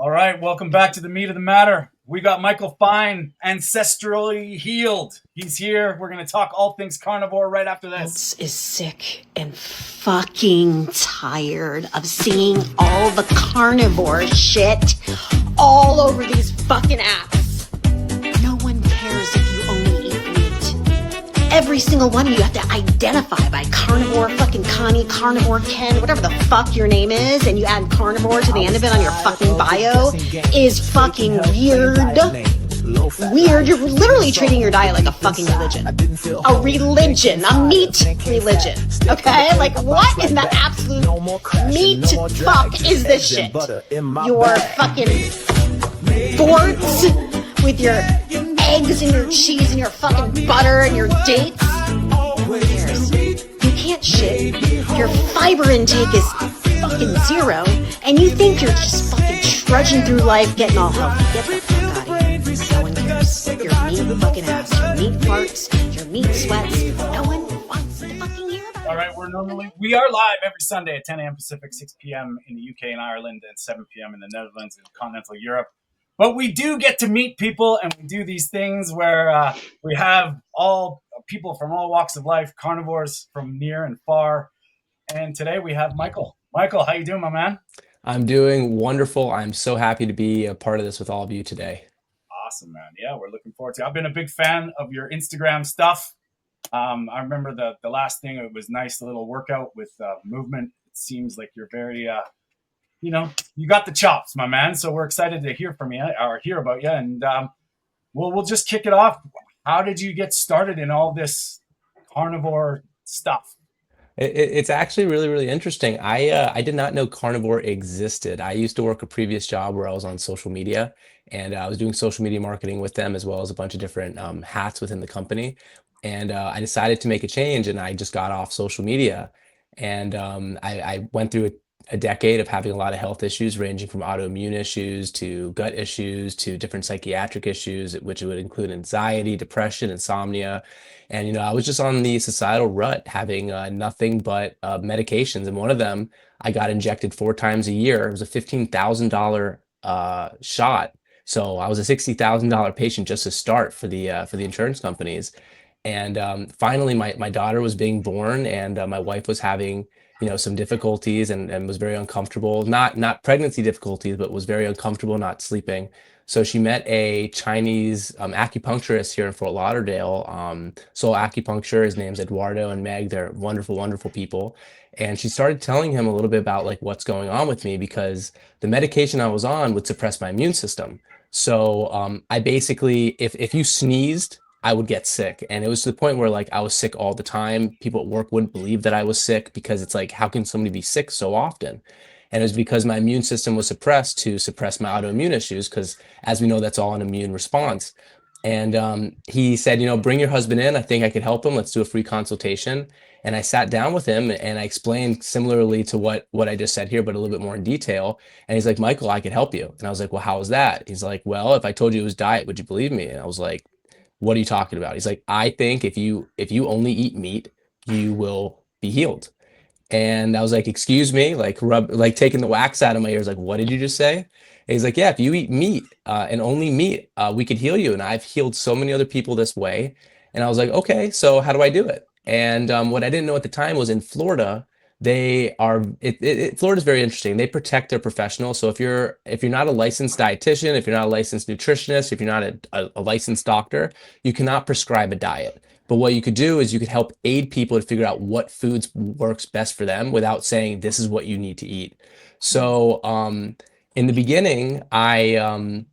All right, welcome back to the meat of the matter. We got Michael Fine, ancestrally healed. He's here. We're going to talk all things carnivore right after this. Is sick and fucking tired of seeing all the carnivore shit all over these fucking apps. No one cares if you only eat meat. Every single one of you have to identify by carnivore fucking Connie, carnivore Ken, whatever the fuck your name is, and you add carnivore to the end of it on your fucking bio is fucking weird. Weird. You're literally treating your diet like a fucking religion. A religion. A meat religion. Okay? Like, what in the absolute meat fuck is this shit? Your fucking boards with your eggs and your cheese and your fucking butter and your dates. Who cares? You can't shit. Your fiber intake is fucking zero, and you think you're just fucking trudging through life getting all healthy. Get the fuck out of here. No one cares. Your meat fucking ass, your meat farts, your meat sweats. No one wants to fucking hear about it. All right, we are live every Sunday at 10 a.m. Pacific, 6 p.m. in the UK and Ireland, and 7 p.m. in the Netherlands and continental Europe. But we do get to meet people, and we do these things where we have all people from all walks of life, carnivores from near and far. And today we have Michael. Michael, how you doing, my man? I'm doing wonderful. I'm so happy to be a part of this with all of you today. Awesome, man. Yeah, we're looking forward to it. I've been a big fan of your Instagram stuff. I remember the last thing, it was nice little workout with movement. It seems like you're very, you got the chops, my man. So we're excited to hear from you or hear about you. And we'll just kick it off. How did you get started in all this carnivore stuff? It's actually really, really interesting. I did not know carnivore existed. I used to work a previous job where I was on social media, and I was doing social media marketing with them as well as a bunch of different hats within the company. And I decided to make a change, and I just got off social media. And I went through a decade of having a lot of health issues, ranging from autoimmune issues to gut issues to different psychiatric issues, which would include anxiety, depression, insomnia. And, I was just on the societal rut, having nothing but medications. And one of them, I got injected 4 times a year. It was a $15,000 shot. So I was a $60,000 patient just to start for the insurance companies. And finally, my daughter was being born, and my wife was having some difficulties and was very uncomfortable, not pregnancy difficulties, but was very uncomfortable not sleeping. So she met a Chinese acupuncturist here in Fort Lauderdale, Soul Acupuncture. His name's Eduardo and Meg. They're wonderful, wonderful people. And she started telling him a little bit about like what's going on with me, because the medication I was on would suppress my immune system. So I basically, if you sneezed, I would get sick. And it was to the point where like I was sick all the time. People at work wouldn't believe that I was sick, because it's like, how can somebody be sick so often? And it was because my immune system was suppressed to suppress my autoimmune issues, because as we know, that's all an immune response. And he said, bring your husband in. I think I could help him. Let's do a free consultation. And I sat down with him and I explained similarly to what I just said here, but a little bit more in detail. And he's like, Michael, I could help you. And I was like, well, how is that? He's like, well, if I told you it was diet, would you believe me? And I was like, what are you talking about? He's like, I think if you only eat meat, you will be healed. And I was like, excuse me, like taking the wax out of my ears, like, what did you just say? And he's like, yeah, if you eat meat and only meat, we could heal you. And I've healed so many other people this way. And I was like, okay, so how do I do it? And what I didn't know at the time was in Florida, Florida's very interesting. They protect their professionals. So if you're not a licensed dietitian, if you're not a licensed nutritionist, if you're not a licensed doctor, you cannot prescribe a diet. But what you could do is you could help aid people to figure out what foods works best for them without saying this is what you need to eat. So in the beginning, I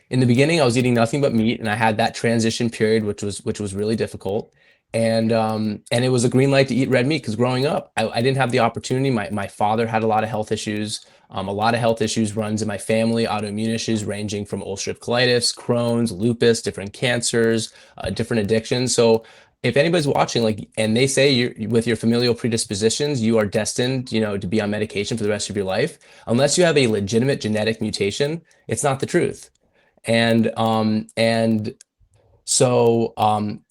was eating nothing but meat, and I had that transition period, which was really difficult. And it was a green light to eat red meat, because growing up, I didn't have the opportunity. My father had a lot of health issues. A lot of health issues runs in my family, autoimmune issues ranging from ulcerative colitis, Crohn's, lupus, different cancers, different addictions. So if anybody's watching, like, and they say with your familial predispositions, you are destined, to be on medication for the rest of your life, unless you have a legitimate genetic mutation, it's not the truth. And so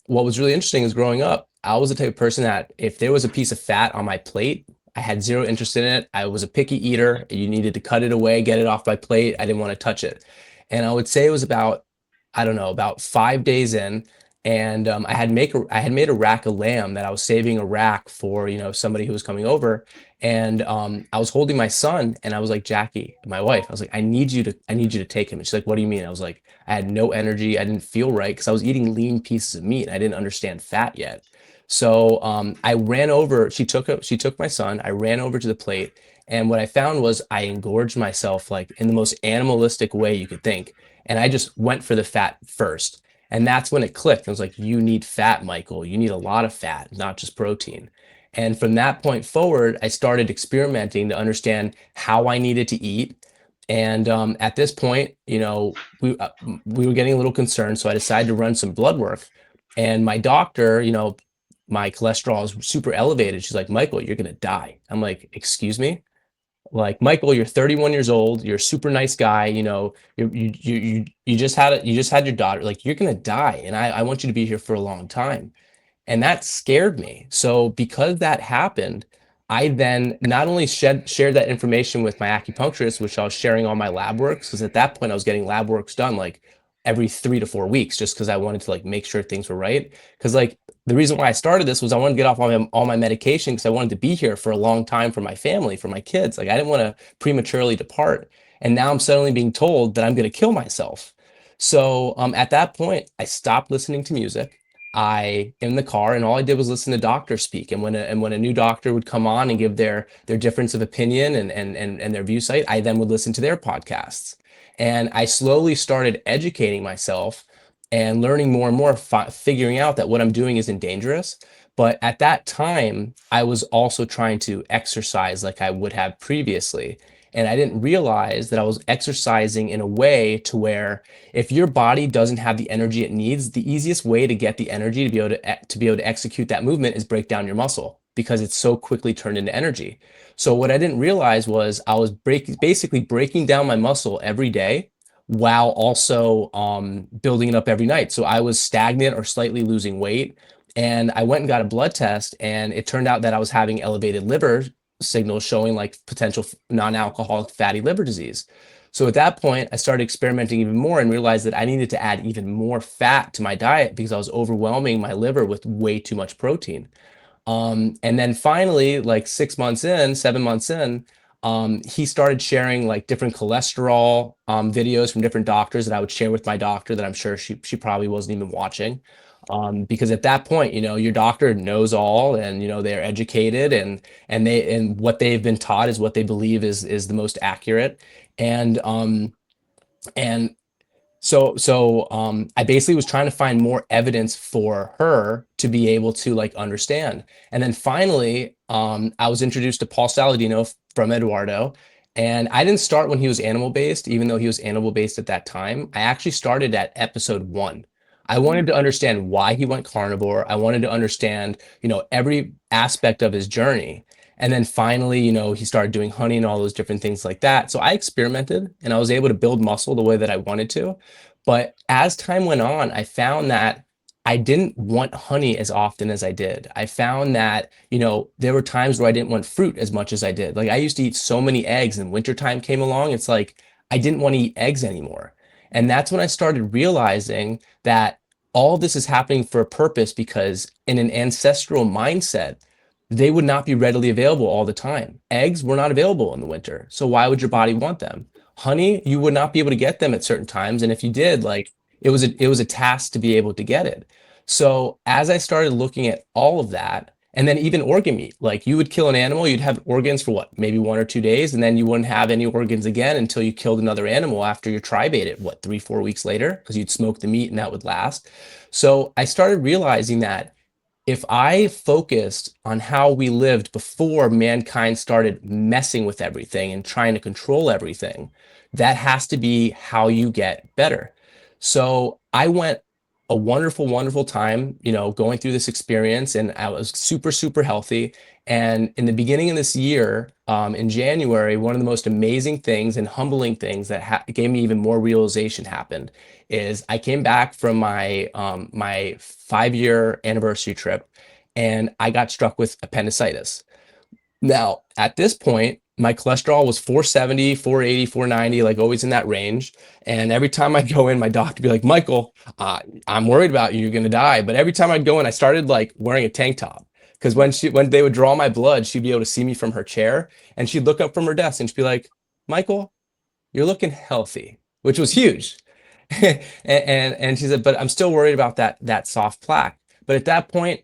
what was really interesting is growing up, I was the type of person that if there was a piece of fat on my plate, I had zero interest in it. I was a picky eater. You needed to cut it away, get it off my plate. I didn't want to touch it. And I would say it was about, I don't know, about 5 days in. And I had made a rack of lamb that I was saving a rack for, somebody who was coming over. And I was holding my son and I was like, Jackie, my wife, I was like, I need you to take him. And she's like, what do you mean? I was like, I had no energy. I didn't feel right because I was eating lean pieces of meat. I didn't understand fat yet. So I ran over. She took my son. I ran over to the plate, and what I found was I engorged myself like in the most animalistic way you could think, and I just went for the fat first. And that's when it clicked. I was like, "You need fat, Michael. You need a lot of fat, not just protein." And from that point forward, I started experimenting to understand how I needed to eat. And at this point, we were getting a little concerned, so I decided to run some blood work. And my doctor, my cholesterol is super elevated. She's like, Michael, you're gonna die. I'm like, excuse me? Like, Michael, you're 31 years old. You're a super nice guy. You just had your daughter. Like, you're gonna die, and I want you to be here for a long time. And that scared me. So because that happened, I then not only shared that information with my acupuncturist, which I was sharing all my lab works, because at that point I was getting lab works done like every 3 to 4 weeks, just because I wanted to like make sure things were right. Because like the reason why I started this was I wanted to get off all my medication because I wanted to be here for a long time for my family, for my kids. Like I didn't want to prematurely depart. And now I'm suddenly being told that I'm going to kill myself. So at that point, I stopped listening to music. I in the car, and all I did was listen to doctors speak. And when a new doctor would come on and give their difference of opinion and their view site, I then would listen to their podcasts. And I slowly started educating myself and learning more and more, figuring out that what I'm doing isn't dangerous. But at that time, I was also trying to exercise like I would have previously. And I didn't realize that I was exercising in a way to where if your body doesn't have the energy it needs, the easiest way to get the energy to be able to execute that movement is break down your muscle because it's so quickly turned into energy. So what I didn't realize was I was basically breaking down my muscle every day while also building it up every night. So I was stagnant or slightly losing weight. And I went and got a blood test, and it turned out that I was having elevated liver signals showing like potential non-alcoholic fatty liver disease. So at that point, I started experimenting even more and realized that I needed to add even more fat to my diet because I was overwhelming my liver with way too much protein. And then finally, like 6 months in, 7 months in, he started sharing like different cholesterol videos from different doctors that I would share with my doctor that I'm sure she probably wasn't even watching. Because at that point, your doctor knows all, and they're educated, and what they've been taught is what they believe is the most accurate. And and I basically was trying to find more evidence for her to be able to like understand. And then finally, I was introduced to Paul Saladino from Eduardo. And I didn't start when he was animal based, even though he was animal based at that time. I actually started at episode 1. I wanted to understand why he went carnivore. I wanted to understand, every aspect of his journey. And then finally, he started doing honey and all those different things like that. So I experimented and I was able to build muscle the way that I wanted to. But as time went on, I found that I didn't want honey as often as I did. I found that, there were times where I didn't want fruit as much as I did. Like I used to eat so many eggs, and wintertime came along. It's like I didn't want to eat eggs anymore. And that's when I started realizing that all this is happening for a purpose, because in an ancestral mindset, they would not be readily available all the time. Eggs were not available in the winter. So why would your body want them? Honey, you would not be able to get them at certain times. And if you did, like it was a task to be able to get it. So as I started looking at all of that, and then even organ meat, like you would kill an animal, you'd have organs for what, maybe 1 or 2 days, and then you wouldn't have any organs again until you killed another animal after your tribe ate it, what, 3, 4 weeks later, because you'd smoke the meat and that would last. So I started realizing that if I focused on how we lived before mankind started messing with everything and trying to control everything, that has to be how you get better. So I went a wonderful, wonderful time, going through this experience, and I was super, super healthy. And in the beginning of this year, in January, one of the most amazing things and humbling things that gave me even more realization happened is I came back from my 5-year anniversary trip, and I got struck with appendicitis. Now, at this point, my cholesterol was 470, 480, 490, like always in that range. And every time I'd go in, my doctor would be like, Michael, I'm worried about you. You're going to die. But every time I'd go in, I started like wearing a tank top. Because when they would draw my blood, she'd be able to see me from her chair and she'd look up from her desk and she'd be like, Michael, you're looking healthy, which was huge. And she said, but I'm still worried about that soft plaque. But at that point,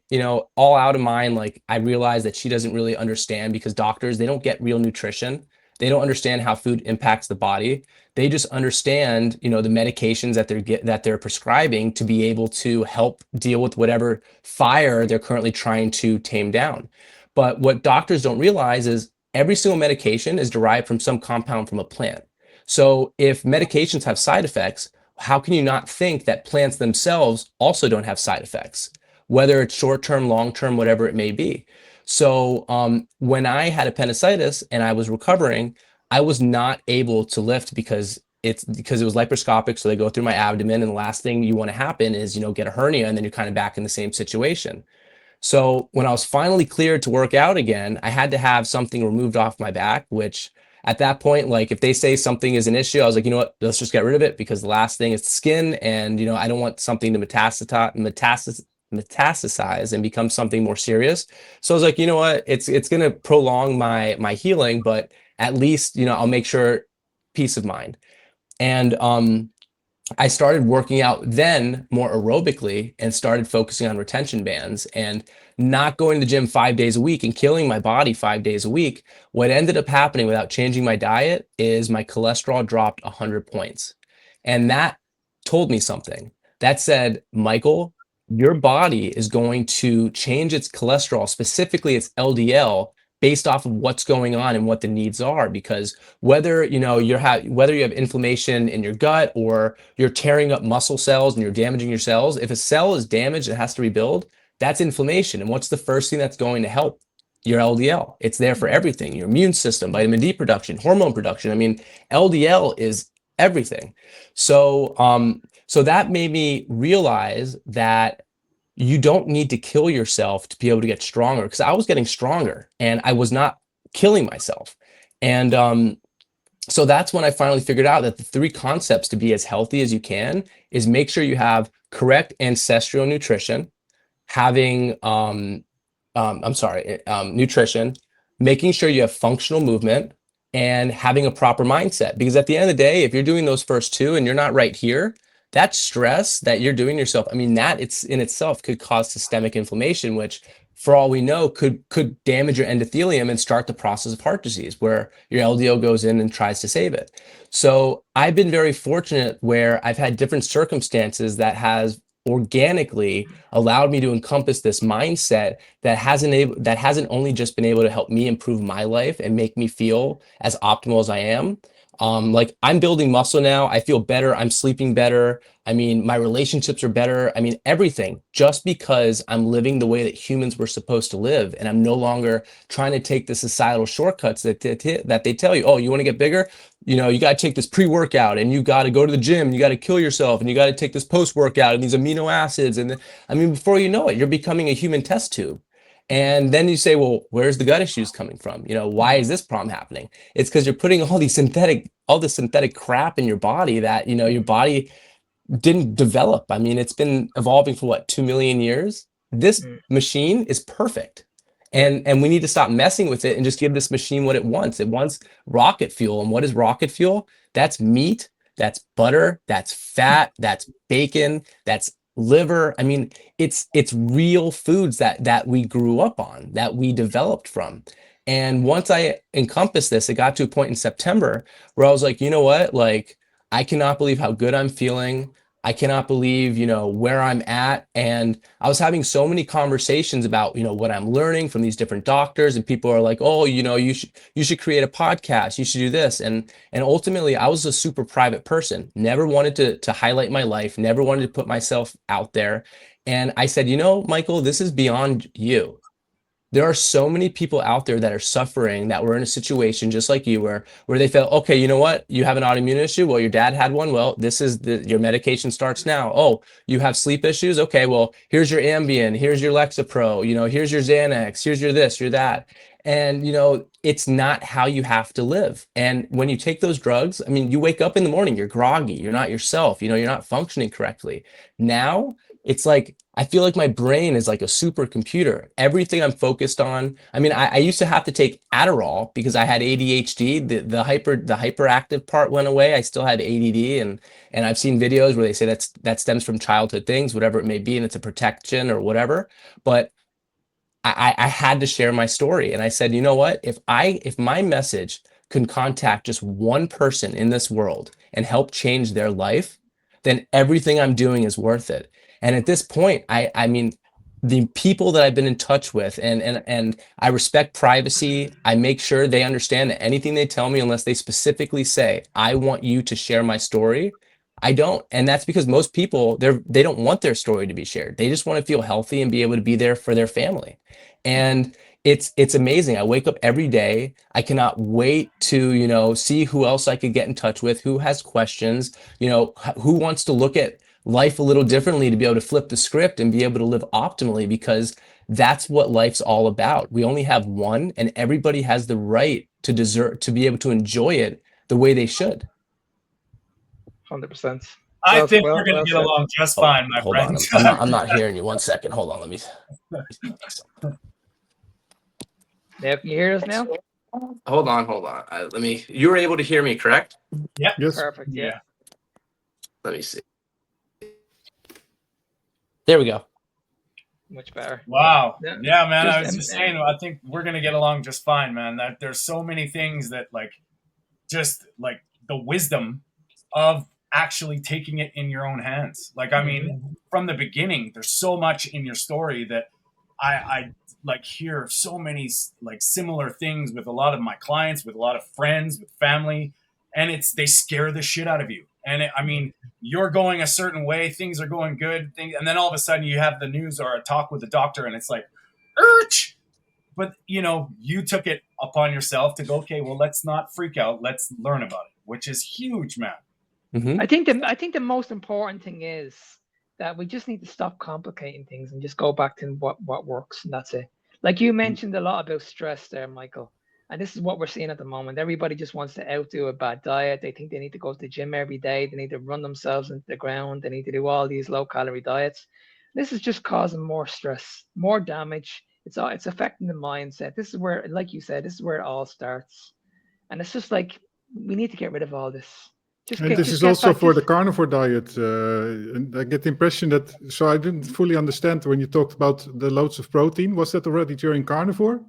all out of mind, like I realized that she doesn't really understand because doctors, they don't get real nutrition. They don't understand how food impacts the body. They just understand, the medications that they're prescribing to be able to help deal with whatever fire they're currently trying to tame down. But what doctors don't realize is every single medication is derived from some compound from a plant. So if medications have side effects, how can you not think that plants themselves also don't have side effects, whether it's short term, long term, whatever it may be? So when I had appendicitis and I was recovering, I was not able to lift because it was laparoscopic. So they go through my abdomen, and the last thing you want to happen is get a hernia, and then you're kind of back in the same situation. So when I was finally cleared to work out again, I had to have something removed off my back, which at that point, like if they say something is an issue, I was like, you know what, let's just get rid of it because the last thing is the skin. And, I don't want something to metastasize and become something more serious. So I was like, you know what, it's going to prolong my healing, but at least, I'll make sure peace of mind. And, I started working out then more aerobically and started focusing on retention bands and not going to the gym 5 days a week and killing my body 5 days a week. What ended up happening without changing my diet is my cholesterol dropped 100 points. And that told me something. That said, Michael, your body is going to change its cholesterol, specifically its LDL, based off of what's going on and what the needs are. Because whether whether you have inflammation in your gut or you're tearing up muscle cells and you're damaging your cells, if a cell is damaged and has to rebuild, that's inflammation. And what's the first thing that's going to help? Your LDL. It's there for everything. Your immune system, vitamin D production, hormone production. I mean, LDL is everything. So that made me realize that you don't need to kill yourself to be able to get stronger, because I was getting stronger and I was not killing myself. And so that's when I finally figured out that the three concepts to be as healthy as you can is make sure you have correct ancestral nutrition, having nutrition, making sure you have functional movement, and having a proper mindset. Because at the end of the day, if you're doing those first two and you're not right here, that stress that you're doing yourself, I mean, that it's in itself could cause systemic inflammation, which for all we know could damage your endothelium and start the process of heart disease where your LDL goes in and tries to save it. So I've been very fortunate where I've had different circumstances that has organically allowed me to encompass this mindset that hasn't only just been able to help me improve my life and make me feel as optimal as I am. Like I'm building muscle now. I feel better. I'm sleeping better. I mean, my relationships are better. I mean, everything just because I'm living the way that humans were supposed to live. And I'm no longer trying to take the societal shortcuts that they tell you, oh, you want to get bigger? You got to take this pre-workout and you got to go to the gym. You got to kill yourself and you got to take this post-workout and these amino acids. And I mean, before you know it, you're becoming a human test tube. And then you say, well, where's the gut issues coming from? Why is this problem happening? It's because you're putting all this synthetic crap in your body that, your body didn't develop. I mean, it's been evolving for what, 2 million years? This machine is perfect. And we need to stop messing with it and just give this machine what it wants. It wants rocket fuel. And what is rocket fuel? That's meat, that's butter, that's fat, that's bacon, that's liver. I mean, it's real foods that we grew up on, that we developed from. And once I encompassed this, it got to a point in September where I was like, you know what? Like, I cannot believe how good I'm feeling. I cannot believe, where I'm at. And I was having so many conversations about, what I'm learning from these different doctors, and people are like, oh, you should create a podcast. You should do this. And ultimately I was a super private person, never wanted to highlight my life, never wanted to put myself out there. And I said, Michael, this is beyond you. There are so many people out there that are suffering that were in a situation just like you were, where they felt, okay, you know what? You have an autoimmune issue. Well, your dad had one. Well, this is your medication starts now. Oh, you have sleep issues. Okay, well, here's your Ambien, here's your Lexapro, here's your Xanax, here's your this, your that. And, it's not how you have to live. And when you take those drugs, I mean, you wake up in the morning, you're groggy, you're not yourself, you're not functioning correctly. Now, it's like I feel like my brain is like a supercomputer. Everything I'm focused on. I mean, I used to have to take Adderall because I had ADHD. The hyperactive part went away. I still had ADD, and I've seen videos where they say that stems from childhood things, whatever it may be, and it's a protection or whatever. But I had to share my story. And I said, you know what? If my message can contact just one person in this world and help change their life, then everything I'm doing is worth it. And at this point, I mean, the people that I've been in touch with, and I respect privacy. I make sure they understand that anything they tell me, unless they specifically say, I want you to share my story, I don't. And that's because most people, they don't want their story to be shared. They just want to feel healthy and be able to be there for their family. And it's amazing. I wake up every day. I cannot wait to, see who else I could get in touch with, who has questions, who wants to look at life a little differently, to be able to flip the script and be able to live optimally, because that's what life's all about. We only have one, and everybody has the right to be able to enjoy it the way they should. 100%. I think we're going to get along just fine, my hold friend. on. I'm not hearing you. 1 second. Hold on. Let me. Yeah, can you hear us now? Hold on. You were able to hear me, correct? Yeah. Yes. Perfect. Yeah. Let me see. There we go. Much better. Wow. Yeah. Yeah, man. I was just saying, I think we're going to get along just fine, man. That there's so many things that just like the wisdom of actually taking it in your own hands. Like, I mean, from the beginning, there's so much in your story that I like hear so many like similar things with a lot of my clients, with a lot of friends, with family, and they scare the shit out of you. And I mean, you're going a certain way, things are going good, and then all of a sudden you have the news or a talk with the doctor, and it's like, Urch! But you took it upon yourself to go, okay, well, let's not freak out, let's learn about it, which is huge, man. Mm-hmm. I think the most important thing is that we just need to stop complicating things and just go back to what works, and that's it. Like you mentioned a lot about stress there, Michael. And this is what we're seeing at the moment. Everybody just wants to outdo a bad diet. They think they need to go to the gym every day. They need to run themselves into the ground. They need to do all these low-calorie diets. This is just causing more stress, more damage. It's affecting the mindset. This is where, like you said, this is where it all starts. And it's just like, we need to get rid of all this. This is also for the carnivore diet. And I get the impression that, so I didn't fully understand when you talked about the loads of protein. Was that already during carnivore?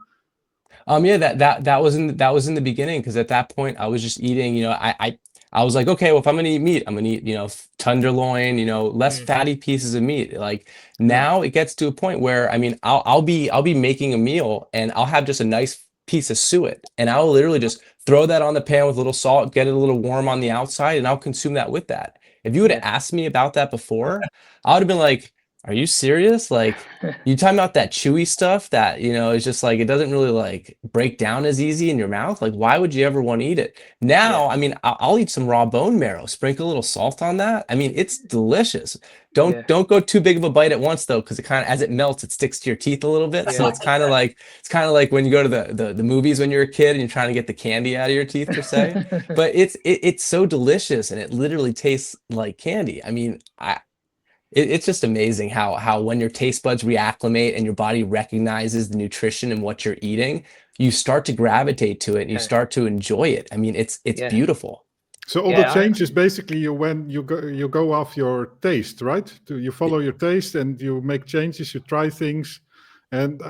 Yeah, that was in the beginning, because at that point I was just eating, I was like, okay, well, if I'm gonna eat meat, I'm gonna eat, tenderloin, less fatty pieces of meat. Like now it gets to a point where, I mean, I'll be making a meal and I'll have just a nice piece of suet, and I'll literally just throw that on the pan with a little salt, get it a little warm on the outside, and I'll consume that with that. If you would have asked me about that before, I would have been like, are you serious? Like, you talking about that chewy stuff that, is just like, it doesn't really like break down as easy in your mouth. Like, why would you ever want to eat it? Now, I mean, I'll eat some raw bone marrow, sprinkle a little salt on that. I mean, it's delicious. Don't go too big of a bite at once though, because it kind of, as it melts, it sticks to your teeth a little bit. So it's kind of like when you go to the movies when you're a kid and you're trying to get the candy out of your teeth per se. But it's so delicious, and it literally tastes like candy. I mean, it's just amazing how when your taste buds reacclimate and your body recognizes the nutrition and what you're eating, you start to gravitate to it and you start to enjoy it. I mean, it's beautiful. So all the changes basically when you go off your taste, right? You follow your taste and you make changes, you try things, and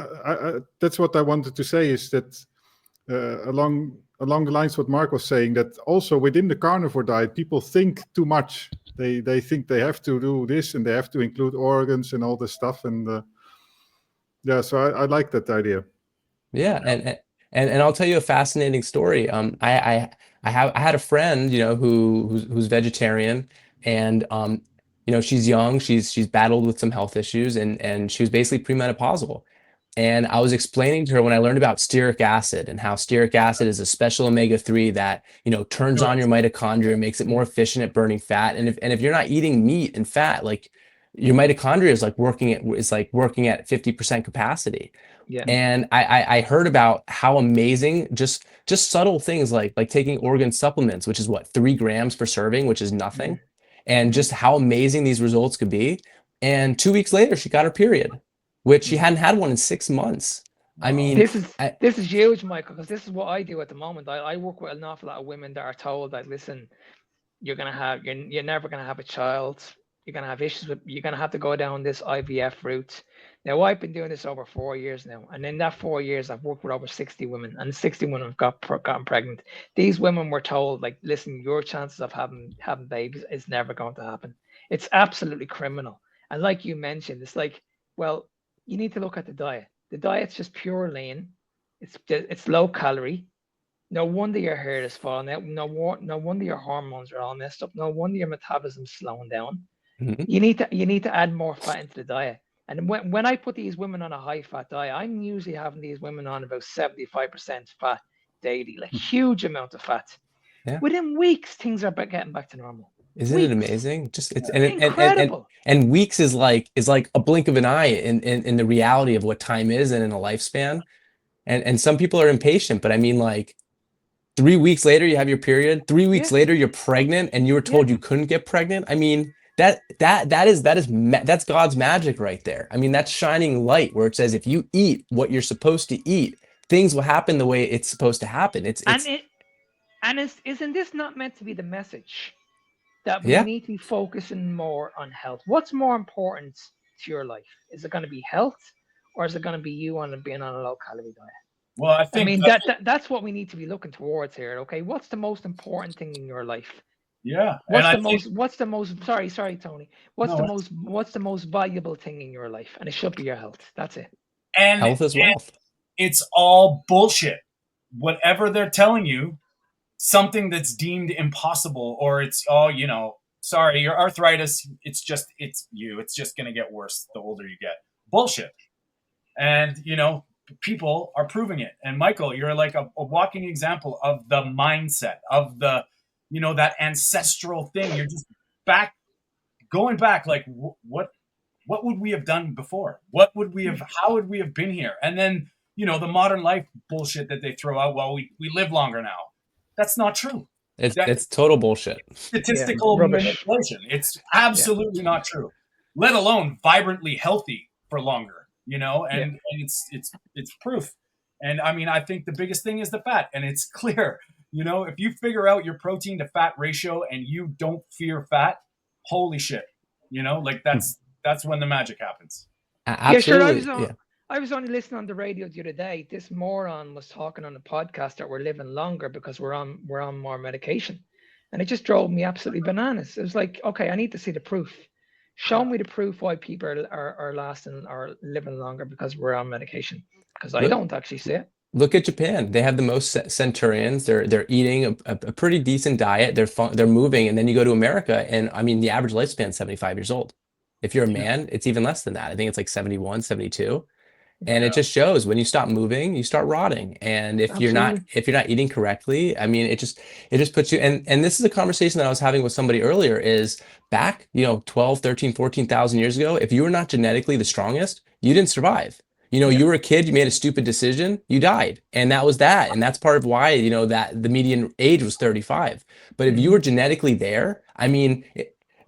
that's what I wanted to say is that along the lines what Mark was saying, that also within the carnivore diet, people think too much. They think they have to do this and they have to include organs and all this stuff, and so I like that idea. Yeah, and I'll tell you a fascinating story. I had a friend, who's vegetarian, and she's young, she's battled with some health issues, and she was basically premenopausal. And I was explaining to her when I learned about stearic acid and how stearic acid is a special omega-3 that, turns on your mitochondria, makes it more efficient at burning fat. And if you're not eating meat and fat, like your mitochondria is working at 50% capacity. Yeah. And I heard about how amazing just subtle things like taking organ supplements, which is what, 3 grams per serving, which is nothing, and just how amazing these results could be. And 2 weeks later, she got her period, which she hadn't had one in 6 months. I mean, this is huge, Michael, because this is what I do at the moment. I work with an awful lot of women that are told that, listen, you're never gonna have a child. You're gonna have issues you're gonna have to go down this IVF route. Now, I've been doing this over 4 years now, and in that 4 years, I've worked with over 60 women, and 60 women have gotten pregnant. These women were told, like, listen, your chances of having babies is never going to happen. It's absolutely criminal. And like you mentioned, it's like, well, you need to look at the diet. The diet's just pure lean. It's low calorie. No wonder your hair is falling out. No wonder your hormones are all messed up. No wonder your metabolism's slowing down. You need to add more fat into the diet. And when I put these women on a high fat diet, I'm usually having these women on about 75% fat daily, like huge amount of fat. Yeah. Within weeks, things are getting back to normal. Isn't it amazing? Just it's incredible. And weeks is like a blink of an eye in the reality of what time is and in a lifespan. And some people are impatient, but I mean, like, 3 weeks later you have your period. 3 weeks later you're pregnant, and you were told you couldn't get pregnant. I mean, that's God's magic right there. I mean, that's shining light where it says if you eat what you're supposed to eat, things will happen the way it's supposed to happen. Isn't this not meant to be the message that we need to be focusing more on health? What's more important to your life? Is it going to be health, or is it going to be you being on a low calorie diet? Well, I mean, that's what we need to be looking towards here. Okay, what's the most important thing in your life? Yeah. What's the most sorry, Tony. What's the most valuable thing in your life? And it should be your health. That's it. And health is wealth. It's all bullshit. Whatever they're telling you, something that's deemed impossible, or it's sorry, your arthritis, it's just going to get worse the older you get. Bullshit. And people are proving it. And Michael, you're like a walking example of the mindset of the, that ancestral thing. You're just going back. Like, what would we have done before? How would we have been here? And then, the modern life bullshit that they throw out. Well, we live longer now. That's not true. It's total bullshit. Statistical manipulation. It's absolutely not true. Let alone vibrantly healthy for longer. And it's proof. And I mean, I think the biggest thing is the fat, and it's clear, if you figure out your protein to fat ratio and you don't fear fat, holy shit, that's when the magic happens. Absolutely. Yeah, sure. I was only listening on the radio the other day. This moron was talking on a podcast that we're living longer because we're on more medication. And it just drove me absolutely bananas. It was like, okay, I need to see the proof. Show me the proof why people are lasting or living longer because we're on medication. Because I don't actually see it. Look at Japan. They have the most centurions. They're eating a pretty decent diet. They're moving, and then you go to America, and I mean, the average lifespan is 75 years old. If you're a man, it's even less than that. I think it's like 71, 72. And it just shows when you stop moving, you start rotting. And if you're not eating correctly, I mean, it just puts you, and this is a conversation that I was having with somebody earlier, is back, 12, 13, 14,000 years ago, if you were not genetically the strongest, you didn't survive. You were a kid, you made a stupid decision, you died. And that was that. And that's part of why, that the median age was 35. But if you were genetically there, I mean,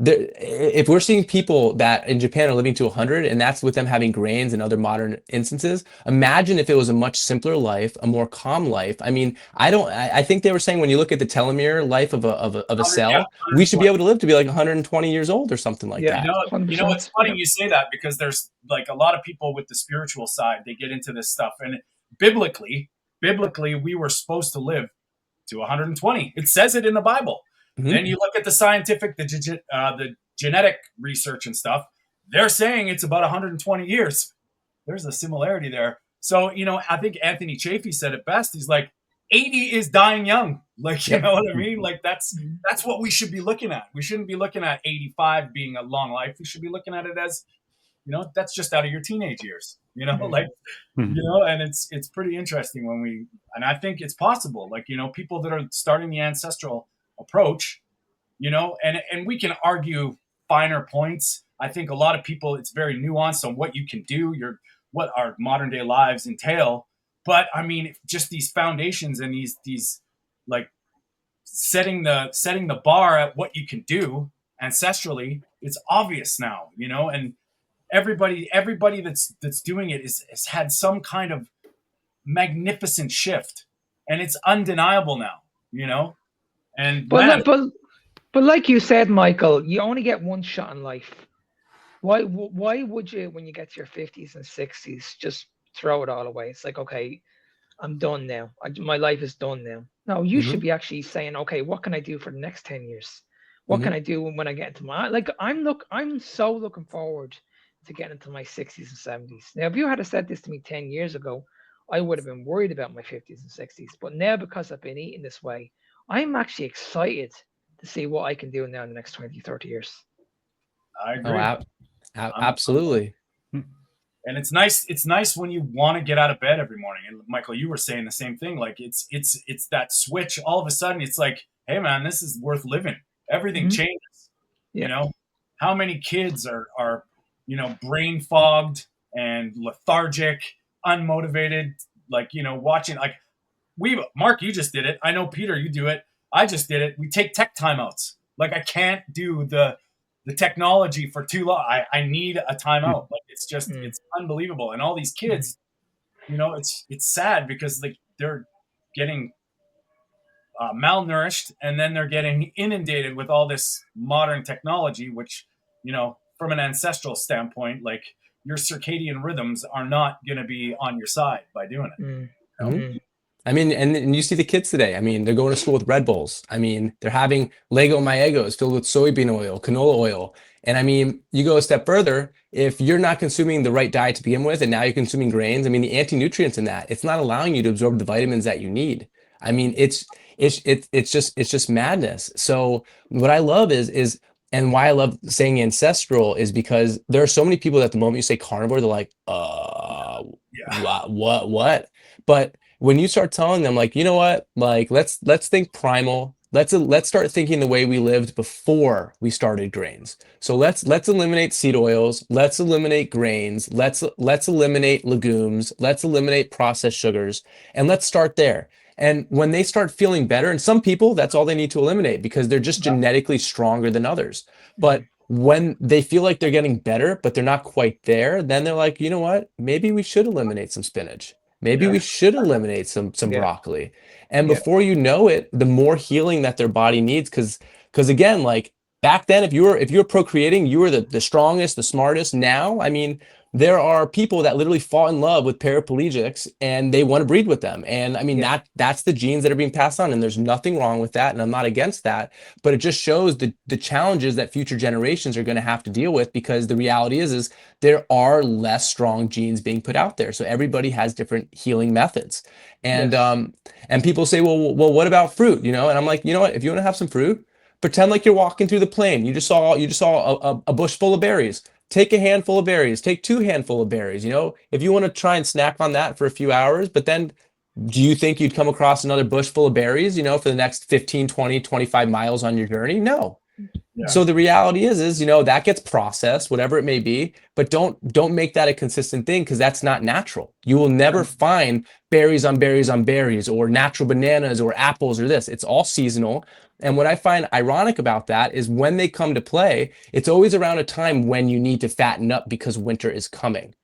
if we're seeing people that in Japan are living to 100, and that's with them having grains and other modern instances, imagine if it was a much simpler life, a more calm life. I mean, I think they were saying when you look at the telomere life of a cell, we should be able to live to be like 120 years old or something like that. It's funny you say that, because there's like a lot of people with the spiritual side, they get into this stuff, and biblically, we were supposed to live to 120. It says it in the Bible. Then you look at the scientific, the genetic research and stuff. They're saying it's about 120 years. There's a similarity there. So, I think Anthony Chaffee said it best. He's like, 80 is dying young. Like, you know what I mean? Like, that's what we should be looking at. We shouldn't be looking at 85 being a long life. We should be looking at it as that's just out of your teenage years, like, Mhm. and it's pretty interesting and I think it's possible, like, people that are starting the ancestral approach, and we can argue finer points. I think a lot of people, it's very nuanced on what you can do, what our modern day lives entail. But I mean, just these foundations and these like setting the bar at what you can do ancestrally, it's obvious now, and everybody that's doing it has had some kind of magnificent shift, and it's undeniable now, and But man, like, but like you said, Michael, you only get one shot in life. Why would you, when you get to your 50s and 60s, just throw it all away? It's like, okay, I'm done now. My life is done now. No, you should Hmm. be actually saying, okay, what can I do for the next 10 years? What Hmm. can I do when I get into I'm so looking forward to getting into my 60s and 70s. Now, if you had said this to me 10 years ago, I would have been worried about my 50s and 60s. But now, because I've been eating this way, I'm actually excited to see what I can do now in the next 20, 30 years. I Oh, agree. I'm absolutely. and it's nice. It's nice when you want to get out of bed every morning. And Michael, you were saying the same thing. Like it's that switch. All of a sudden, it's like, hey man, this is worth living. Everything Mhm. changes. You Yeah. know, how many kids are brain fogged and lethargic, unmotivated, like watching like Mark, you just did it. I know Peter, you do it. I just did it. We take tech timeouts. Like I can't do the technology for too long. I need a timeout. Like Mm. it's unbelievable. And all these kids, it's sad because like they're getting malnourished, and then they're getting inundated with all this modern technology, which from an ancestral standpoint, like your circadian rhythms are not going to be on your side by doing it. Mm. You know? Mhm. Mm. I mean, and you see the kids today. I mean, they're going to school with Red Bulls. I mean, they're having Lego Myegos filled with soybean oil, canola oil. And I mean, you go a step further, if you're not consuming the right diet to begin with, and now you're consuming grains, I mean, the anti-nutrients in that, it's not allowing you to absorb the vitamins that you need. I mean, it's just madness. So what I love is and why I love saying ancestral is because there are so many people that at the moment you say carnivore, they're like, Yeah. what? But when you start telling them like, you know what, like let's think primal. Let's start thinking the way we lived before we started grains. So let's eliminate seed oils, let's eliminate grains, let's eliminate legumes, let's eliminate processed sugars, and let's start there. And when they start feeling better, and some people that's all they need to eliminate because they're just genetically stronger than others. But when they feel like they're getting better, but they're not quite there, then they're like, you know what, maybe we should eliminate some spinach. Maybe Yeah. we should eliminate some Yeah. broccoli. And Yeah. before you know it, the more healing that their body needs, because again, like back then, if you were procreating, you were the strongest, the smartest. Now, I mean, there are people that literally fall in love with paraplegics and they want to breed with them. And I mean Yeah. that's the genes that are being passed on, and there's nothing wrong with that, and I'm not against that. But it just shows the challenges that future generations are going to have to deal with, because the reality is there are less strong genes being put out there. So everybody has different healing methods. And Yes. and people say, well, what about fruit? And I'm like, you know what? If you want to have some fruit, pretend like you're walking through the plain. You just saw a bush full of berries. Take a handful of berries. Take two handful of berries. If you want to try and snack on that for a few hours, but then do you think you'd come across another bush full of berries, for the next 15, 20, 25 miles on your journey? No. Yeah. So the reality is, that gets processed, whatever it may be, but don't make that a consistent thing, because that's not natural. You will never find berries on berries on berries, or natural bananas or apples or this. It's all seasonal. And what I find ironic about that is when they come to play, it's always around a time when you need to fatten up because winter is coming.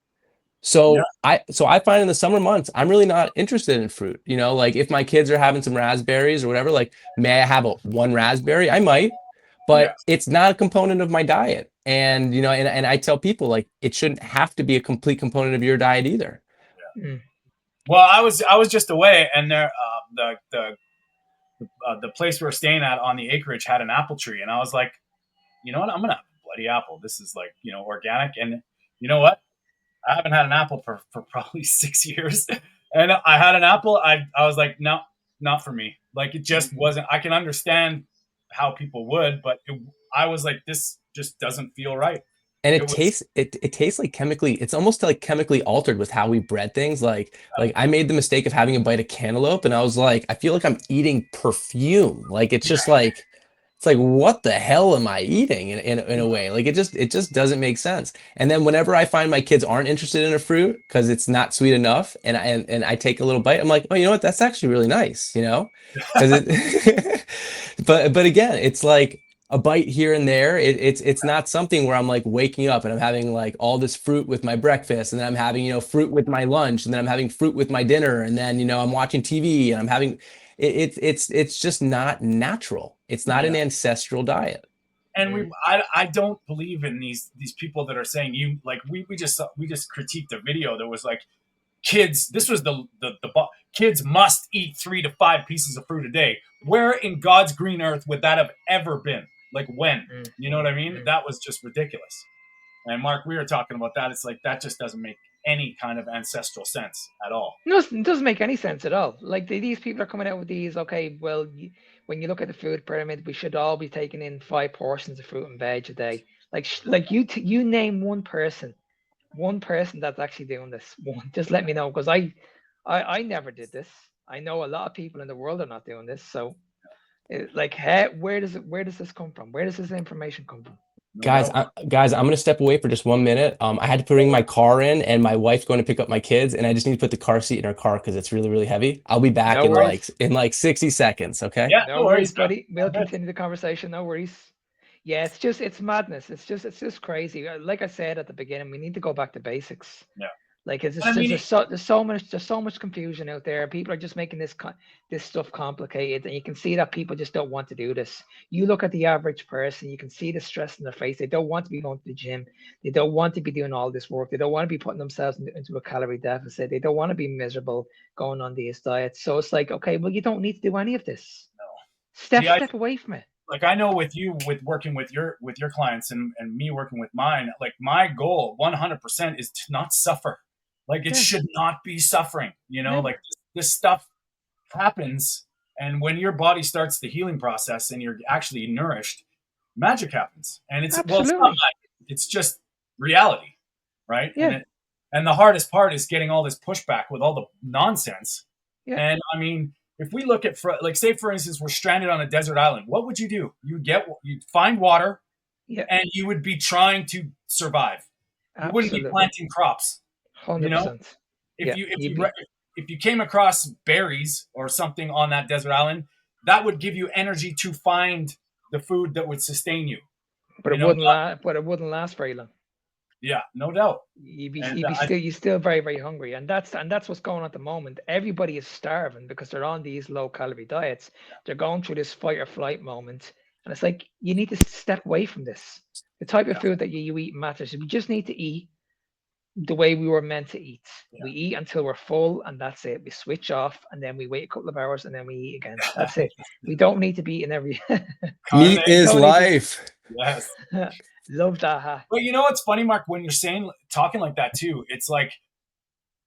Yeah. So I find in the summer months, I'm really not interested in fruit. Like if my kids are having some raspberries or whatever, like may I have one raspberry? I might, Yeah. but it's not a component of my diet. And I tell people like it shouldn't have to be a complete component of your diet either. Mm. Well, I was just away, and there the place we were staying at on the acreage had an apple tree, and I was like, you know what, I'm gonna have a bloody apple. This is like organic, and you know what, I haven't had an apple for probably 6 years, and I had an apple. I was like, no, not for me. Like it just wasn't. I can understand how people would, but I was like, this just doesn't feel right. And It it was tastes it tastes like chemically, it's almost like chemically altered with how we bred things. Like I made the mistake of having a bite of cantaloupe and I was like, I feel like I'm eating perfume. Like it's just like it's like what the hell am I eating in a way? Like it just doesn't make sense. And then whenever I find my kids aren't interested in a fruit because it's not sweet enough and I take a little bite, I'm like, oh, you know what? That's actually really nice, you know? Because it but again, it's like a bite here and there. It's not something where I'm like waking up and I'm having like all this fruit with my breakfast, and then I'm having, fruit with my lunch, and then I'm having fruit with my dinner, and then, I'm watching TV and I'm having it's just not natural. It's not an yeah. ancestral diet. And Mm. I don't believe in these people that are saying you like we just critiqued a video that was like kids. This was kids must eat 3 to 5 pieces of fruit a day. Where in God's green earth would that have ever been? Like when? Mm. You know what I mean? Mm. That was just ridiculous. And Mark, we were talking about that. It's like that just doesn't make any kind of ancestral sense at all. No, it doesn't make any sense at all. Like these people are coming out with these. Okay, well, when you look at the food pyramid, we should all be taking in 5 portions of fruit and veg a day. Like you name one person that's actually doing this. One, just let me know, because I never did this. I know a lot of people in the world are not doing this. So, where does this come from? Where does this information come from? No Guys, doubt. I'm gonna step away for just 1 minute. I had to bring my car in, and my wife's going to pick up my kids, and I just need to put the car seat in her car because it's really, really heavy. I'll be back No in worries. like 60 seconds. Okay. Yeah, No no worries, man. buddy. We'll All good. continue the conversation. No worries. Yeah, it's madness. It's just crazy. Like I said at the beginning, we need to go back to basics. Yeah. Like it's I mean, there's so much confusion out there. People are just making this stuff complicated, and you can see that people just don't want to do this. You look at the average person, you can see the stress in their face. They don't want to be going to the gym. They don't want to be doing all this work. They don't want to be putting themselves into a calorie deficit. They don't want to be miserable going on these diets. So it's like, okay, well, you don't need to do any of this. no. Step away from it. Like I know with you, with working with your clients and me working with mine, like my goal 100% is to not suffer. Like it Yeah. should not be suffering, Yeah. like this stuff happens. And when your body starts the healing process and you're actually nourished, magic happens. And it's not Absolutely. magic. It's just reality. Right. Yeah. And the hardest part is getting all this pushback with all the nonsense. Yeah. And I mean, if we look at, like, say, for instance, we're stranded on a desert island, what would you do? You'd find water, Yeah. and you would be trying to survive. You wouldn't be Absolutely. planting crops. 100%. If you came across berries or something on that desert island, that would give you energy to find the food that would sustain you. But it wouldn't last very long. Yeah, no doubt. You're still very, very hungry, and that's what's going on at the moment. Everybody is starving because they're on these low calorie diets. They're going through this fight or flight moment, and it's like you need to step away from this. The type of food that you eat matters. We just need to eat the way we were meant to eat. Yeah. We eat until we're full, and that's it. We switch off, and then we wait a couple of hours, and then we eat again. That's it. We don't need to be in every. Meat is life. Yes. Love that. Huh? But you know what's funny, Mark? When you're talking like that too, it's like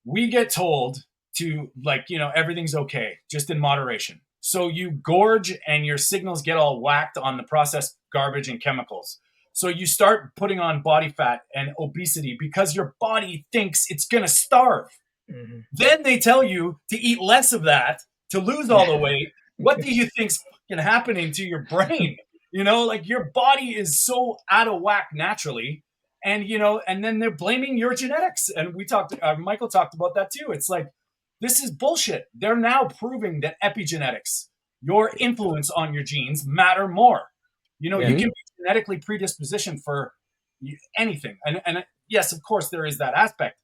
we get told to, like, everything's okay, just in moderation. So you gorge and your signals get all whacked on the processed garbage and chemicals. So you start putting on body fat and obesity because your body thinks it's going to starve. Mm-hmm. Then they tell you to eat less of that to lose all the weight. What do you think's fucking happening to your brain? Like your body is so out of whack naturally. And, and then they're blaming your genetics. And Michael talked about that too. It's like, this is bullshit. They're now proving that epigenetics, your influence on your genes, matter more. You can be genetically predispositioned for anything. And yes, of course, there is that aspect.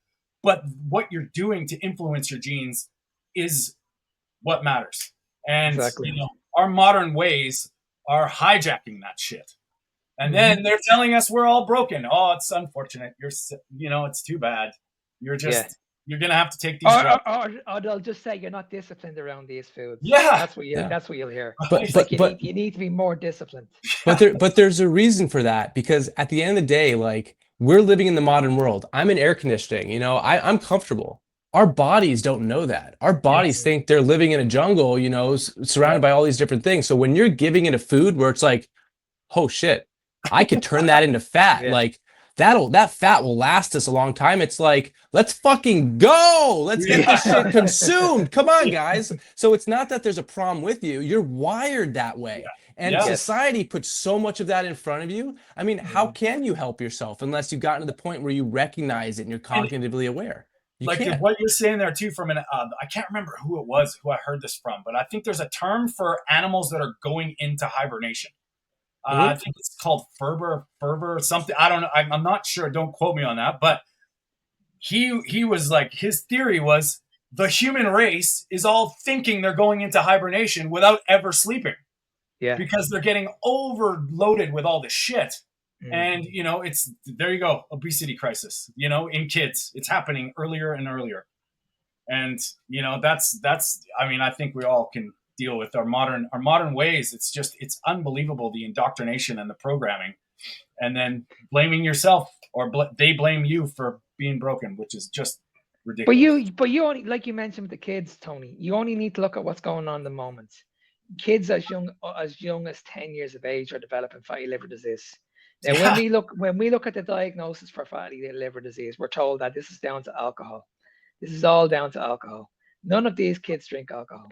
But what you're doing to influence your genes is what matters. And, exactly. Our modern ways are hijacking that shit. And then they're telling us we're all broken. Oh, it's unfortunate. It's too bad. You're just, you're going to have to take these drugs. Or they'll just say you're not disciplined around these foods. Yeah. That's what you'll hear. But you need to be more disciplined. But there's a reason for that, because at the end of the day, like, we're living in the modern world. I'm in air conditioning, I'm comfortable. Our bodies don't know that. Our bodies think they're living in a jungle, surrounded by all these different things. So when you're giving it a food where it's like, oh shit, I could turn that into fat. Like that fat will last us a long time. It's like, let's fucking go. Let's get this shit consumed. Come on, guys. So it's not that there's a problem with you. You're wired that way. And society puts so much of that in front of you. I mean, how can you help yourself unless you've gotten to the point where you recognize it and you're cognitively aware? You like can't. What you're saying there too, from I can't remember who it was who I heard this from, but I think there's a term for animals that are going into hibernation. I think it's called fervor, something. I don't know. I'm not sure. Don't quote me on that. But he was like, his theory was the human race is all thinking they're going into hibernation without ever sleeping. Yeah. Because they're getting overloaded with all this shit. And, you know, there you go. Obesity crisis, you know, in kids, it's happening earlier and earlier. And, you know, that's, I mean, I think we all can deal with our modern ways. It's unbelievable, the indoctrination and the programming, and then blaming yourself, or they blame you for being broken, which is just ridiculous. But you only, like you mentioned with the kids, Tony, you only need to look at what's going on in the moment. Kids as young as 10 years of age are developing fatty liver disease. Now, when we look at the diagnosis for fatty liver disease, we're told that this is down to alcohol. This is all down to alcohol. None of these kids drink alcohol.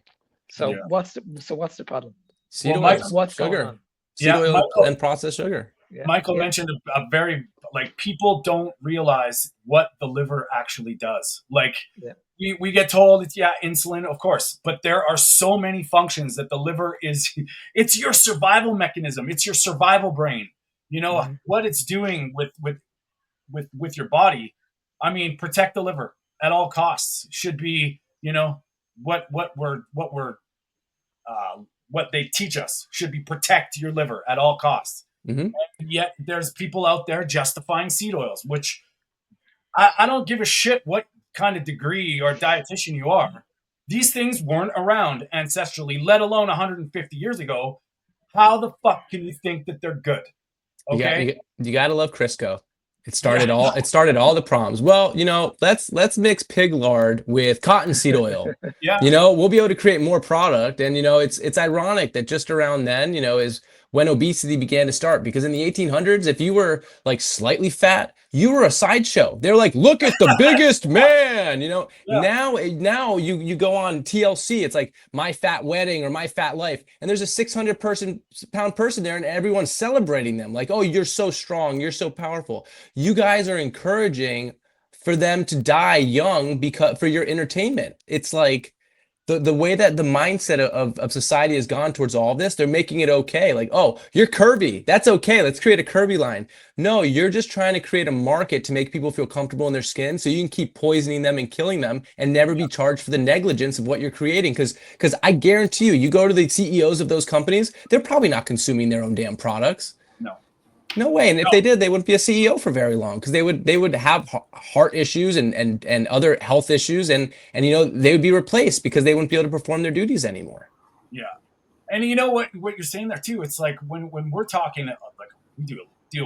So what's the problem? Seed oil, what's sugar, going on? Seed oil and processed sugar. Yeah. Michael mentioned a very, like, people don't realize what the liver actually does. Like, we get told it's insulin, of course, but there are so many functions that the liver it's your survival mechanism. It's your survival brain. You know, what it's doing with your body. I mean, protect the liver at all costs should be, you know, what they teach us should be: protect your liver at all costs. And yet there's people out there justifying seed oils, which I don't give a shit what kind of degree or dietitian you are. These things weren't around ancestrally, let alone 150 years ago. How the fuck can you think that they're good? Okay, you gotta love Crisco. It started all the problems. Well, you know, let's mix pig lard with cottonseed oil. You know, we'll be able to create more product. And you know, it's ironic that just around then, you know, is when obesity began to start, because in the 1800s, if you were like slightly fat, you were a sideshow. They're like, look at the biggest man, you know. Now you go on TLC, it's like My Fat Wedding or My Fat Life, and there's a 600-pound person there and everyone's celebrating them like, oh, you're so strong, you're so powerful. You guys are encouraging for them to die young because for your entertainment. It's like the way that the mindset of society has gone towards all of this, they're making it okay. Like, oh, you're curvy. That's okay. Let's create a curvy line. No, you're just trying to create a market to make people feel comfortable in their skin so you can keep poisoning them and killing them and never be charged for the negligence of what you're creating. Because I guarantee you go to the CEOs of those companies, they're probably not consuming their own damn products. No way. And if they did, they wouldn't be a CEO for very long, because they would have heart issues and other health issues, and you know, they would be replaced because they wouldn't be able to perform their duties anymore. Yeah. And you know what you're saying there too, it's like when we're talking, like, we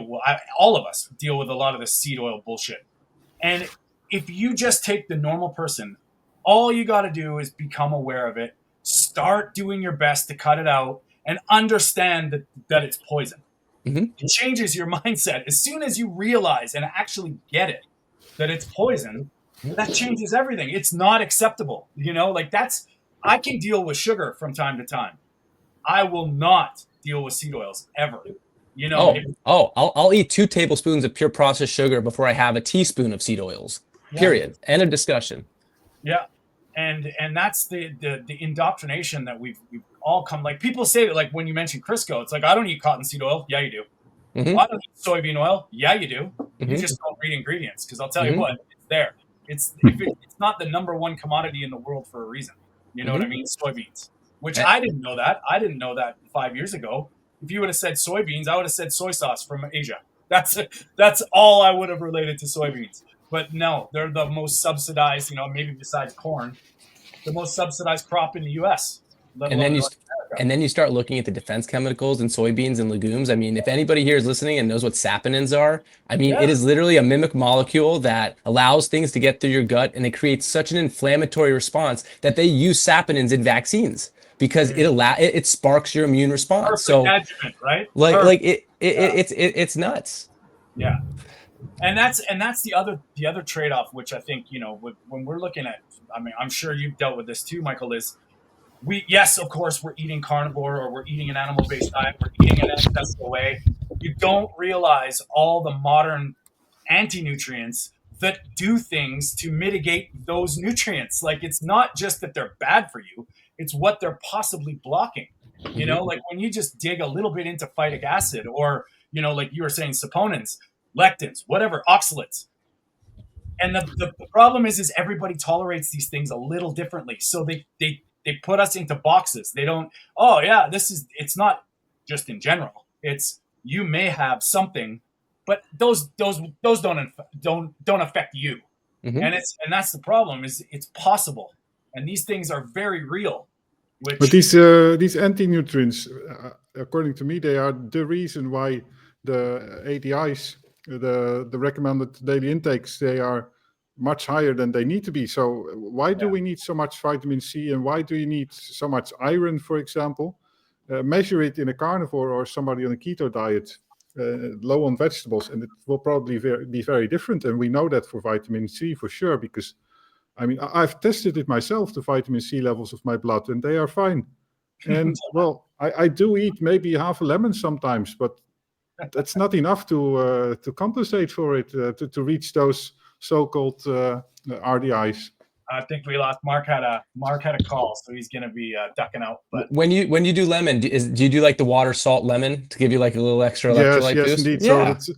all of us deal with a lot of the seed oil bullshit. And if you just take the normal person, all you got to do is become aware of it, start doing your best to cut it out, and understand that it's poison. It changes your mindset. As soon as you realize and actually get it, that it's poison, that changes everything. It's not acceptable. You know, like I can deal with sugar from time to time. I will not deal with seed oils ever. You know, I'll eat 2 tablespoons of pure processed sugar before I have a teaspoon of seed oils. Period. End of discussion. Yeah. And that's the indoctrination that we've all come, like, people say that, like, when you mention Crisco, it's like, I don't eat cottonseed oil. Yeah, you do. Well, I don't eat soybean oil. Yeah, you do. You just don't read ingredients, because I'll tell you what, it's there. It's not the number one commodity in the world for a reason. You know what I mean? Soybeans, which I didn't know that. I didn't know that 5 years ago. If you would have said soybeans, I would have said soy sauce from Asia. That's all I would have related to soybeans. But no, they're the most subsidized, you know, maybe besides corn, the most subsidized crop in the U.S. And then you start looking at the defense chemicals in soybeans and legumes. I mean, if anybody here is listening and knows what saponins are, I mean, it is literally a mimic molecule that allows things to get through your gut, and it creates such an inflammatory response that they use saponins in vaccines because it sparks your immune response. Perfect adjuvant, right? It's nuts. Yeah. And that's the other trade-off, which I think, when we're looking at, I mean, I'm sure you've dealt with this too, Michael, is yes, of course, we're eating carnivore, or we're eating an animal-based diet, we're eating an ancestral way. You don't realize all the modern anti-nutrients that do things to mitigate those nutrients. Like, it's not just that they're bad for you, it's what they're possibly blocking. Like when you just dig a little bit into phytic acid, or, like you were saying, saponins, lectins, whatever, oxalates. And the problem is everybody tolerates these things a little differently. So they put us into boxes. They don't, oh yeah, it's not just in general. It's, you may have something, but those don't affect you. Mhm. And that's the problem, is it's possible. And these things are very real. But these anti-nutrients, according to me, they are the reason why the ADIs, the recommended daily intakes, they are much higher than they need to be. So why do we need so much vitamin C, and why do you need so much iron, for example? Measure it in a carnivore or somebody on a keto diet, low on vegetables, and it will probably be very different. And we know that for vitamin C for sure, because I mean, I've tested it myself, the vitamin C levels of my blood, and they are fine. And well, I do eat maybe half a lemon sometimes, but that's not enough to compensate for it, to reach those so-called RDIs. I think we lost Mark. Had a call, so he's going to be ducking out. But when you do lemon, do you do like the water salt lemon to give you like a little extra electrolyte yes, boost? indeed. Yeah. So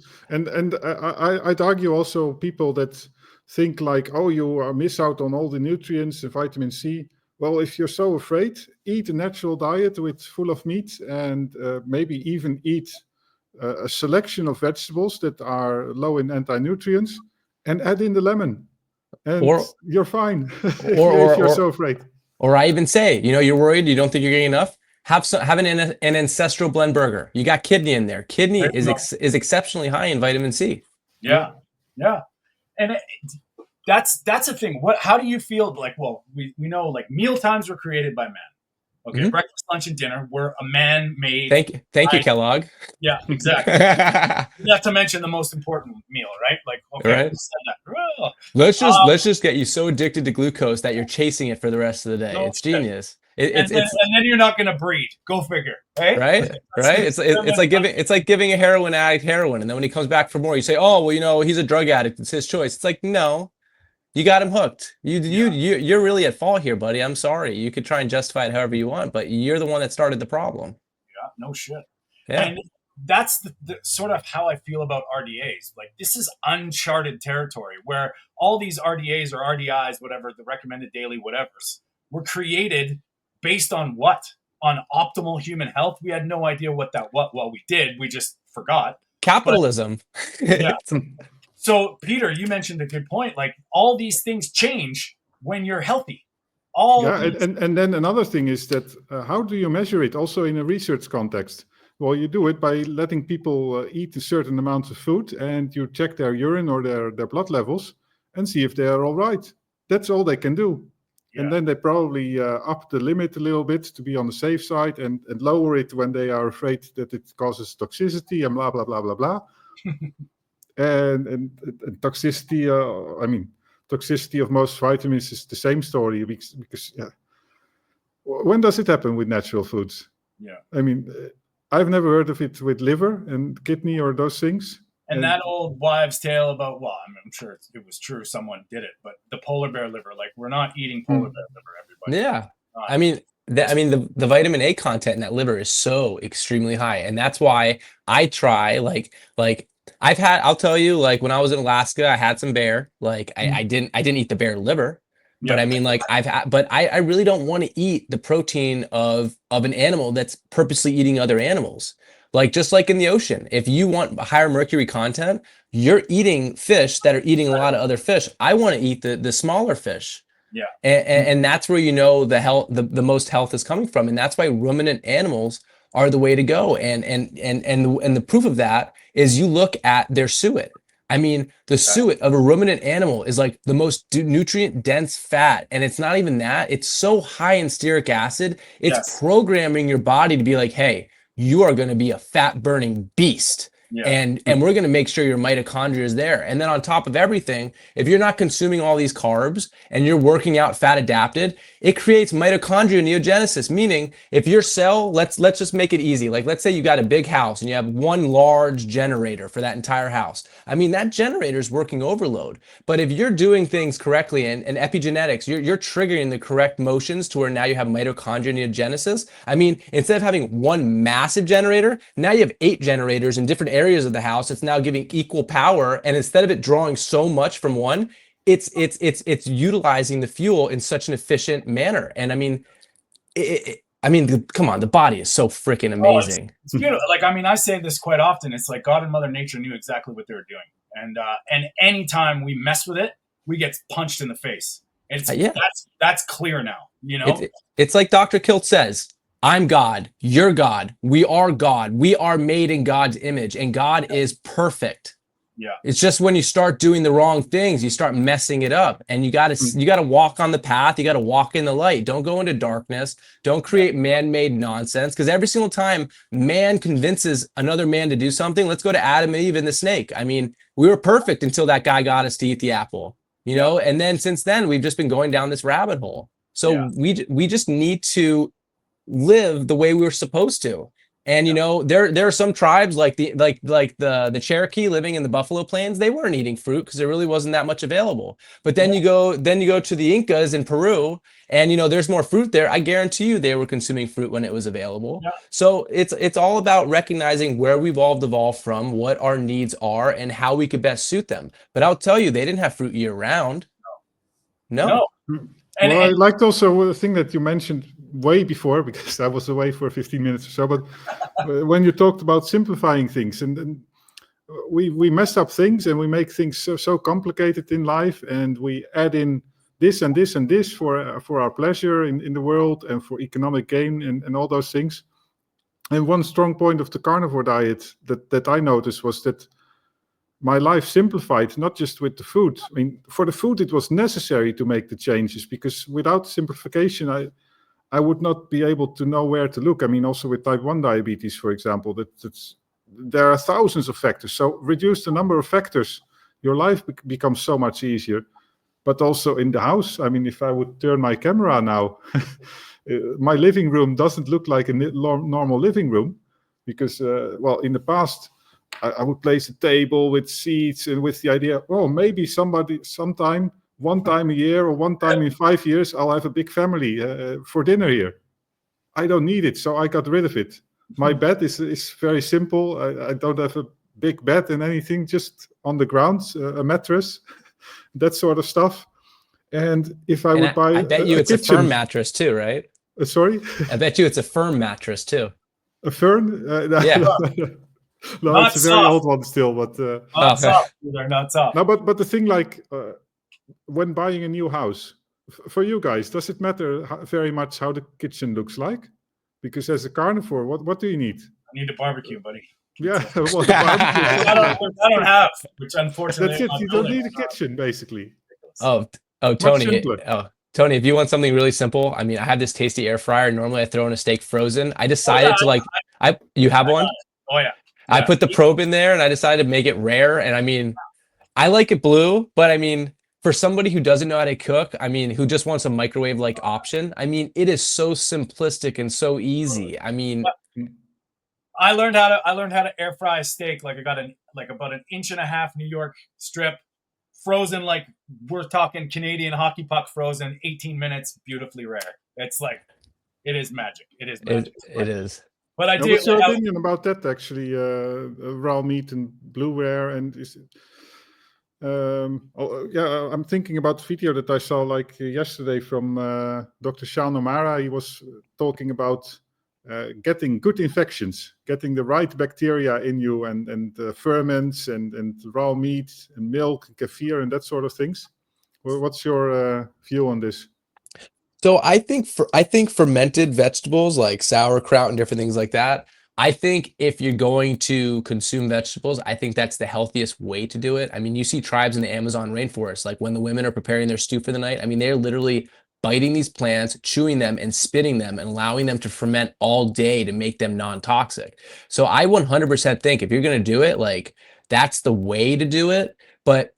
I'd argue also people that think like, oh, you miss out on all the nutrients and vitamin C. Well, if you're so afraid, eat a natural diet full of meat, and maybe even eat a selection of vegetables that are low in anti-nutrients, and add in the lemon, and you're fine. if you're so afraid. Or I even say, you're worried, you don't think you're getting enough, have an Ancestral blend burger. You got kidney in there. Kidney is exceptionally high in vitamin C. Yeah. And that's a thing. How do you feel? Like, well, we know, like, meal times were created by man. Okay, Mhm. breakfast, lunch, and dinner were a man-made. Thank you, Kellogg. Yeah, exactly. Not to mention the most important meal, right? Like, okay, right. who said that? Let's just get you so addicted to glucose that you're chasing it for the rest of the day. It's genius. And then you're not going to breathe. Go figure, right? Right. It's like giving a heroin addict heroin, and then when he comes back for more, you say, oh, well, he's a drug addict. It's his choice. It's like, no. You got him hooked. You're really at fault here, buddy. I'm sorry. You could try and justify it however you want, but you're the one that started the problem. Yeah, no shit. Yeah. And that's the sort of how I feel about RDAs. Like, this is uncharted territory where all these RDAs or RDIs, whatever, the recommended daily whatevers, were created based on what? On optimal human health. We had no idea what we did. We just forgot. Capitalism. But, yeah. So, Peter, you mentioned a good point. Like, all these things change when you're healthy. And then another thing is that how do you measure it also in a research context? Well, you do it by letting people eat a certain amount of food, and you check their urine or their blood levels and see if they are all right. That's all they can do. Yeah. And then they probably up the limit a little bit to be on the safe side, and lower it when they are afraid that it causes toxicity and blah, blah, blah, blah, blah. And toxicity, toxicity of most vitamins is the same story, because when does it happen with natural foods? Yeah. I mean, I've never heard of it with liver and kidney or those things. And that old wives' tale about, well, I'm sure it was true, someone did it, but the polar bear liver, like, we're not eating polar bear liver, everybody. Yeah. The vitamin A content in that liver is so extremely high. And that's why I try, like I'll tell you, like, when I was in Alaska, I had some bear. Like, I didn't eat the bear liver, but I mean, like, I really don't want to eat the protein of an animal that's purposely eating other animals. Like, just like in the ocean, if you want higher mercury content, you're eating fish that are eating a lot of other fish. I want to eat the smaller fish. Yeah. And that's where, the most health is coming from. And that's why ruminant animals are the way to go. And the proof of that is you look at their suet. I mean, the suet of a ruminant animal is like the most nutrient dense fat. And it's not even that. It's so high in stearic acid. It's programming your body to be like, hey, you are going to be a fat burning beast. And we're going to make sure your mitochondria is there. And then on top of everything, if you're not consuming all these carbs and you're working out fat adapted, it creates mitochondria neogenesis, meaning if your cell, let's just make it easy. Like, let's say you got a big house and you have one large generator for that entire house. I mean, that generator is working overload. But if you're doing things correctly and epigenetics, you're triggering the correct motions to where now you have mitochondria neogenesis. I mean, instead of having one massive generator, now you have 8 generators in different areas of the house. It's now giving equal power. And instead of it drawing so much from one, it's utilizing the fuel in such an efficient manner. And I mean, come on, the body is so freaking amazing. It's beautiful. Like, I mean, I say this quite often. It's like God and Mother Nature knew exactly what they were doing. And anytime we mess with it, we get punched in the face. It's that's clear now, you know? It's like Dr. Kilt says, I'm God, you're God, we are God, we are made in God's image, and God is perfect. Yeah. It's just when you start doing the wrong things, you start messing it up, and you gotta walk on the path. You gotta walk in the light. Don't go into darkness. Don't create man-made nonsense. Because every single time man convinces another man to do something, let's go to Adam and Eve and the snake. I mean, we were perfect until that guy got us to eat the apple, you know. And then since then, we've just been going down this rabbit hole. So we just need to live the way we were supposed to. And you know, there are some tribes like the Cherokee living in the Buffalo Plains. They weren't eating fruit because there really wasn't that much available. But then you go to the Incas in Peru, and you know, there's more fruit there. I guarantee you they were consuming fruit when it was available. Yeah. So it's all about recognizing where we've all evolved from, what our needs are, and how we could best suit them. But I'll tell you, they didn't have fruit year round. No. And I liked also the thing that you mentioned way before, because I was away for 15 minutes or so, but when you talked about simplifying things, and we mess up things and we make things so complicated in life, and we add in this and this and this for our pleasure in the world and for economic gain and all those things. And one strong point of the carnivore diet that I noticed was that my life simplified, not just with the food. I mean, for the food, it was necessary to make the changes, because without simplification, I would not be able to know where to look. I mean, also with type 1 diabetes, for example, there are thousands of factors. So reduce the number of factors, your life becomes so much easier. But also in the house, I mean, if I would turn my camera now, my living room doesn't look like a normal living room, because, in the past, I would place a table with seats and with the idea, maybe one time a year or one time in 5 years, I'll have a big family for dinner here. I don't need it, so I got rid of it. My bed is very simple. I don't have a big bed and anything, just on the ground, a mattress, that sort of stuff. And if I would buy I bet you it's kitchen, a firm mattress too, right? Sorry? I bet you it's a firm mattress too. A fern? Yeah. No, not it's a very old one still, but not soft. They're not soft. No, but the thing, like when buying a new house, for you guys, does it matter very much how the kitchen looks like? Because as a carnivore, what do you need? I need a barbecue, buddy. Yeah, well, I don't have, which unfortunately. That's it. You don't need a kitchen, basically. Oh, Tony. Tony, if you want something really simple, I mean, I have this tasty air fryer. Normally, I throw in a steak frozen. I decided you have one? Oh yeah. I put the probe in there and I decided to make it rare. And I mean, I like it blue, but I mean, for somebody who doesn't know how to cook, I mean, who just wants a microwave-like option, I mean, it is so simplistic and so easy. I mean, I learned how to air fry a steak. Like I got about an 1.5 New York strip, frozen, like we're talking Canadian hockey puck frozen, 18 minutes, beautifully rare. It's like, it is magic. It is magic. It is. But I do. What's your opinion about that, actually? Raw meat and blueware, and I'm thinking about the video that I saw yesterday from Dr. Sean O'Mara. He was talking about getting good infections, getting the right bacteria in you, and ferments and raw meat and milk, and kefir, and that sort of things. What's your view on this? So I think fermented vegetables like sauerkraut and different things like that, I think if you're going to consume vegetables, I think that's the healthiest way to do it. I mean, you see tribes in the Amazon rainforest, like when the women are preparing their stew for the night, I mean, they're literally biting these plants, chewing them, and spitting them, and allowing them to ferment all day to make them non-toxic. So I 100% think if you're going to do it, like, that's the way to do it. But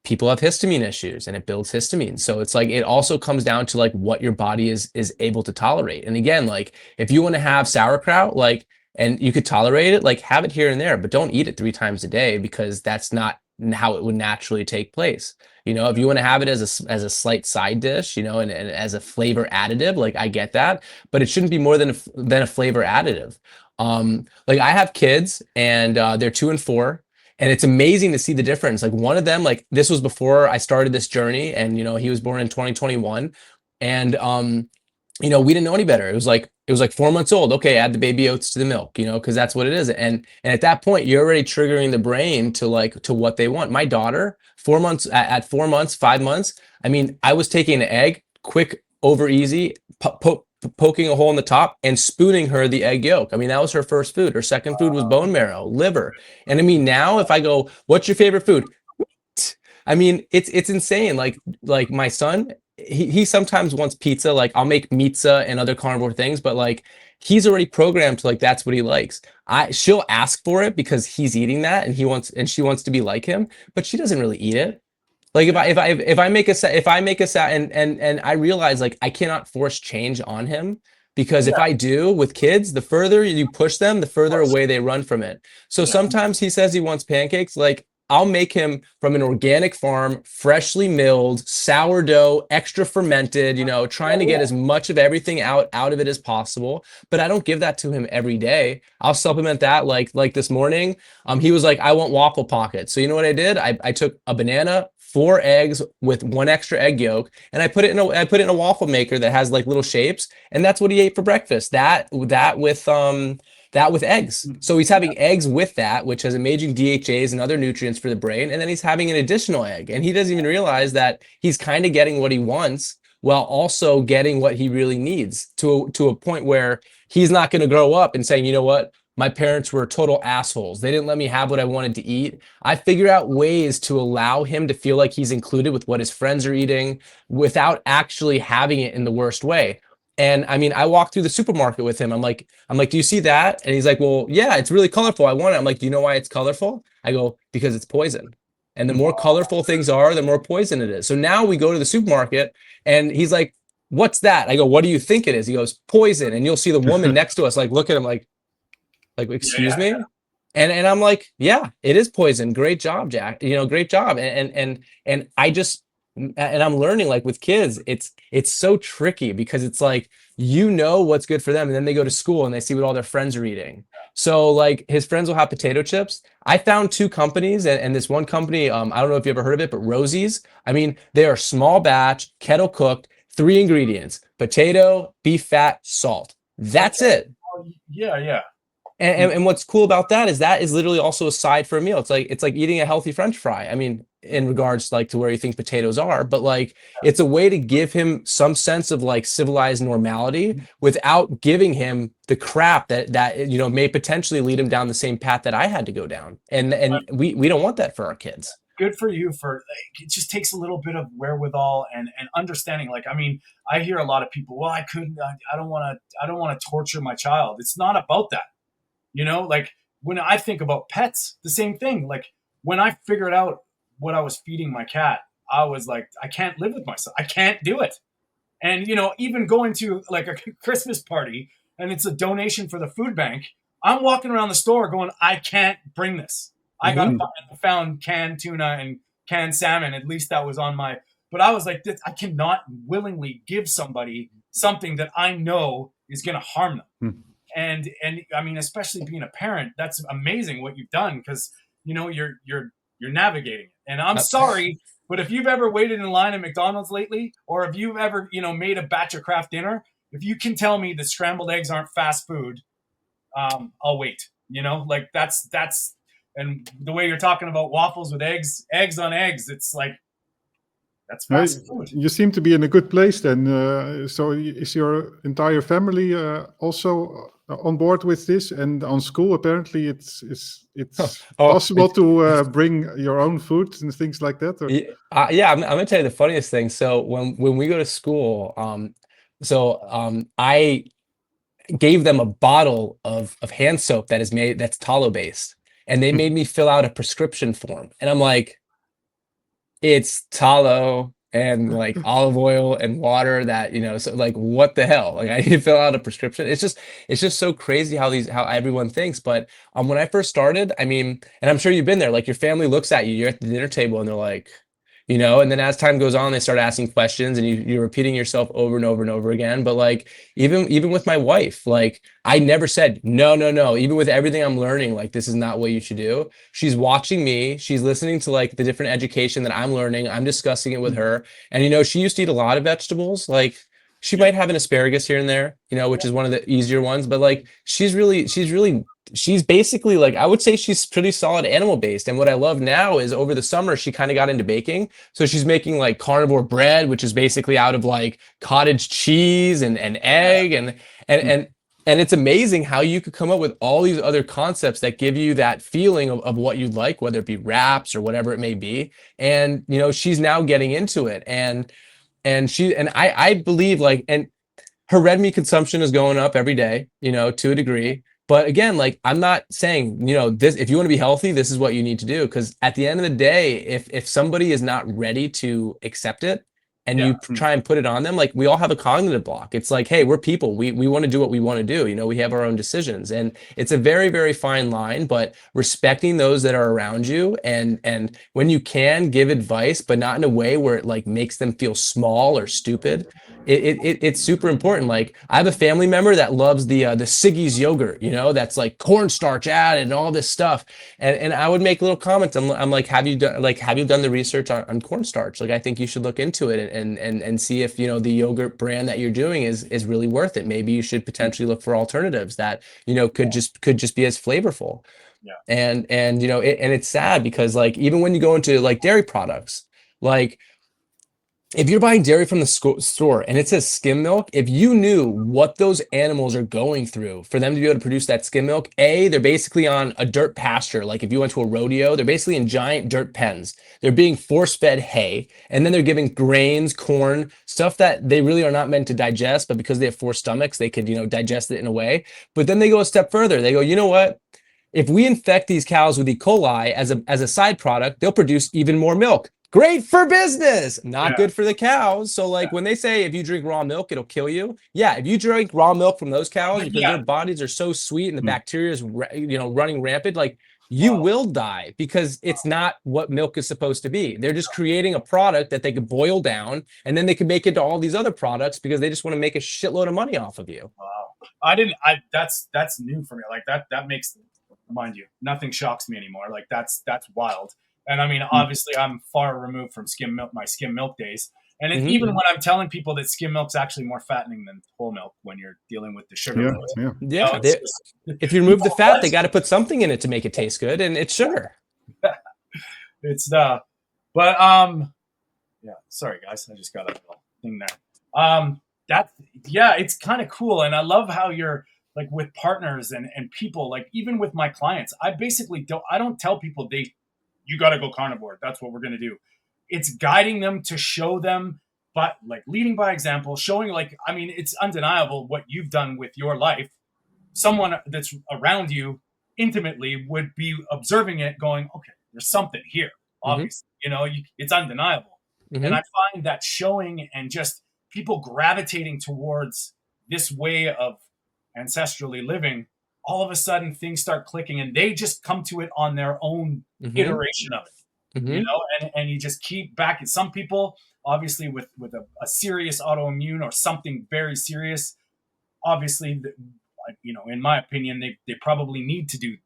people have histamine issues, and it builds histamine. So it's like, it also comes down to like what your body is able to tolerate. And again, like, if you want to have sauerkraut, like, and you could tolerate it, like, have it here and there, but don't eat it 3 times a day, because that's not how it would naturally take place. You know, if you want to have it as a slight side dish, you know, and as a flavor additive, like, I get that, but it shouldn't be more than a flavor additive. Like, I have kids, and they're 2 and 4. And it's amazing to see the difference. Like, one of them, like, this was before I started this journey, and, you know, he was born in 2021. And, you know, we didn't know any better. It was like 4 months old. Okay, add the baby oats to the milk, you know, because that's what it is. And at that point, you're already triggering the brain to what they want. My daughter, 4 months, at 4 months, 5 months, I mean, I was taking an egg, quick, over easy, poking a hole in the top and spooning her the egg yolk. I mean, that was her first food. Her second food was bone marrow, liver. And I mean, now if I go, what's your favorite food? I mean, it's insane. Like my son, he sometimes wants pizza. Like, I'll make pizza and other carnivore things, but like, he's already programmed to, like, that's what he likes. She'll ask for it because he's eating that, and she wants to be like him, but she doesn't really eat it. Like, if I make a set, and I realize, like, I cannot force change on him, because if I do with kids, the further you push them, the further away they run from it. So sometimes he says he wants pancakes. Like, I'll make him from an organic farm, freshly milled, sourdough, extra fermented, you know, trying to get as much of everything out of it as possible. But I don't give that to him every day. I'll supplement that. Like this morning, he was like, I want waffle pockets. So you know what I did? I took a banana, 4 eggs with 1 extra egg yolk, and I put it in a waffle maker that has like little shapes, and that's what he ate for breakfast. That with eggs. So he's having eggs with that, which has amazing DHAs and other nutrients for the brain, and then he's having an additional egg, and he doesn't even realize that he's kind of getting what he wants while also getting what he really needs, to a point where he's not going to grow up and saying, you know what, my parents were total assholes, they didn't let me have what I wanted to eat. I figured out ways to allow him to feel like he's included with what his friends are eating without actually having it in the worst way. And I mean, I walked through the supermarket with him. I'm like, do you see that? And he's like, well, yeah, it's really colorful, I want it. I'm like, do you know why it's colorful? I go, because it's poison. And the more colorful things are, the more poison it is. So now we go to the supermarket, and he's like, what's that? I go, what do you think it is? He goes, poison. And you'll see the woman next to us, like, look at him like, excuse me? And I'm like, yeah, it is poison. Great job, Jack. You know, great job. And I just, and I'm learning, like, with kids, it's so tricky, because it's like, you know what's good for them, and then they go to school and they see what all their friends are eating. So like, his friends will have potato chips. I found 2 companies, and this one company, I don't know if you ever heard of it, but Rosie's. I mean, they are small batch, kettle cooked, 3 ingredients: potato, beef fat, salt. That's it. Yeah. And what's cool about that is literally also a side for a meal. It's like eating a healthy French fry. I mean, in regards, like, to where you think potatoes are, but like, it's a way to give him some sense of like civilized normality without giving him the crap that you know may potentially lead him down the same path that I had to go down. And we don't want that for our kids. Good for you. It just takes a little bit of wherewithal and understanding. Like, I mean, I hear a lot of people, well, I don't want to torture my child. It's not about that. You know, like, when I think about pets, the same thing. Like, when I figured out what I was feeding my cat, I was like, I can't live with myself. I can't do it. And, you know, even going to like a Christmas party and it's a donation for the food bank, I'm walking around the store going, I can't bring this. I found canned tuna and canned salmon. At least that was on my, but I was like, I cannot willingly give somebody something that I know is going to harm them. And I mean, especially being a parent, that's amazing what you've done, because, you know, you're navigating it. And I'm sorry, but if you've ever waited in line at McDonald's lately, or if you've ever, you know, made a batch of Kraft dinner, if you can tell me that scrambled eggs aren't fast food, I'll wait. You know, like, that's and the way you're talking about waffles with eggs on eggs, it's like, that's fast food. You seem to be in a good place then. So is your entire family also on board with this, and on school apparently it's Oh, possible to bring your own food and things like that. Or? yeah, I'm gonna tell you the funniest thing. So when we go to school, I gave them a bottle of hand soap that's tallow based, and they made me fill out a prescription form, and I'm like, it's tallow and like olive oil and water that, so like what the hell? Like I need to fill out a prescription. It's just so crazy how everyone thinks. But when I first started, I mean, and I'm sure you've been there, like your family looks at you, you're at the dinner table and they're like, and then as time goes on, they start asking questions and you're repeating yourself over and over and over again. But like even with my wife, like I never said no, no, no. Even with everything I'm learning, like this is not what you should do. She's watching me. She's listening to like the different education that I'm learning. I'm discussing it with her. And she used to eat a lot of vegetables. Like she might have an asparagus here and there, which is one of the easier ones. But like she's basically like, I would say she's pretty solid animal based. And what I love now is over the summer, she kind of got into baking. So she's making like carnivore bread, which is basically out of like cottage cheese and egg and it's amazing how you could come up with all these other concepts that give you that feeling of what you'd like, whether it be wraps or whatever it may be. And, she's now getting into it. And I believe like, and her red meat consumption is going up every day, to a degree. But again, like I'm not saying, this, if you want to be healthy, this is what you need to do. Because at the end of the day, if somebody is not ready to accept it and you try and put it on them, like we all have a cognitive block. It's like, hey, we're people. We want to do what we want to do. We have our own decisions. And it's a very, very fine line, but respecting those that are around you and when you can give advice, but not in a way where it like makes them feel small or stupid. It's super important. Like I have a family member that loves the Siggy's yogurt, that's like cornstarch added and all this stuff. And I would make little comments. I'm like, have you done the research on cornstarch? Like I think you should look into it and see if the yogurt brand that you're doing is really worth it. Maybe you should potentially look for alternatives that could just be as flavorful. Yeah. And it's sad because like even when you go into like dairy products, like if you're buying dairy from the store and it says skim milk, if you knew what those animals are going through for them to be able to produce that skim milk, they're basically on a dirt pasture. Like if you went to a rodeo, they're basically in giant dirt pens. They're being force-fed hay, and then they're giving grains, corn, stuff that they really are not meant to digest, but because they have four stomachs, they could, digest it in a way. But then they go a step further. They go, you know what? If we infect these cows with E. coli as a side product, they'll produce even more milk. Great for business, not good for the cows. So like when they say if you drink raw milk, it'll kill you. Yeah, if you drink raw milk from those cows, because their bodies are so sweet and the bacteria is running rampant, like you will die because it's not what milk is supposed to be. They're just creating a product that they could boil down and then they can make it to all these other products because they just want to make a shitload of money off of you. Wow. That's new for me. Like that makes, mind you, nothing shocks me anymore. Like that's wild. And I mean, obviously, I'm far removed from my skim milk days. And even when I'm telling people that skim milk's actually more fattening than whole milk when you're dealing with the sugar. If you remove the fat, they got to put something in it to make it taste good, and it's sugar. Sorry guys, I just got a little thing there. It's kind of cool, and I love how you're like with partners and people. Like even with my clients, I don't tell people you got to go carnivore. That's what we're going to do. It's guiding them to show them, but like leading by example, showing like, I mean, it's undeniable what you've done with your life. Someone that's around you intimately would be observing it going, okay, there's something here. Obviously, it's undeniable. And I find that showing and just people gravitating towards this way of ancestrally living, all of a sudden things start clicking and they just come to it on their own iteration of it, and you just keep back. Some people, obviously with a serious autoimmune or something very serious, obviously, in my opinion, they probably need to do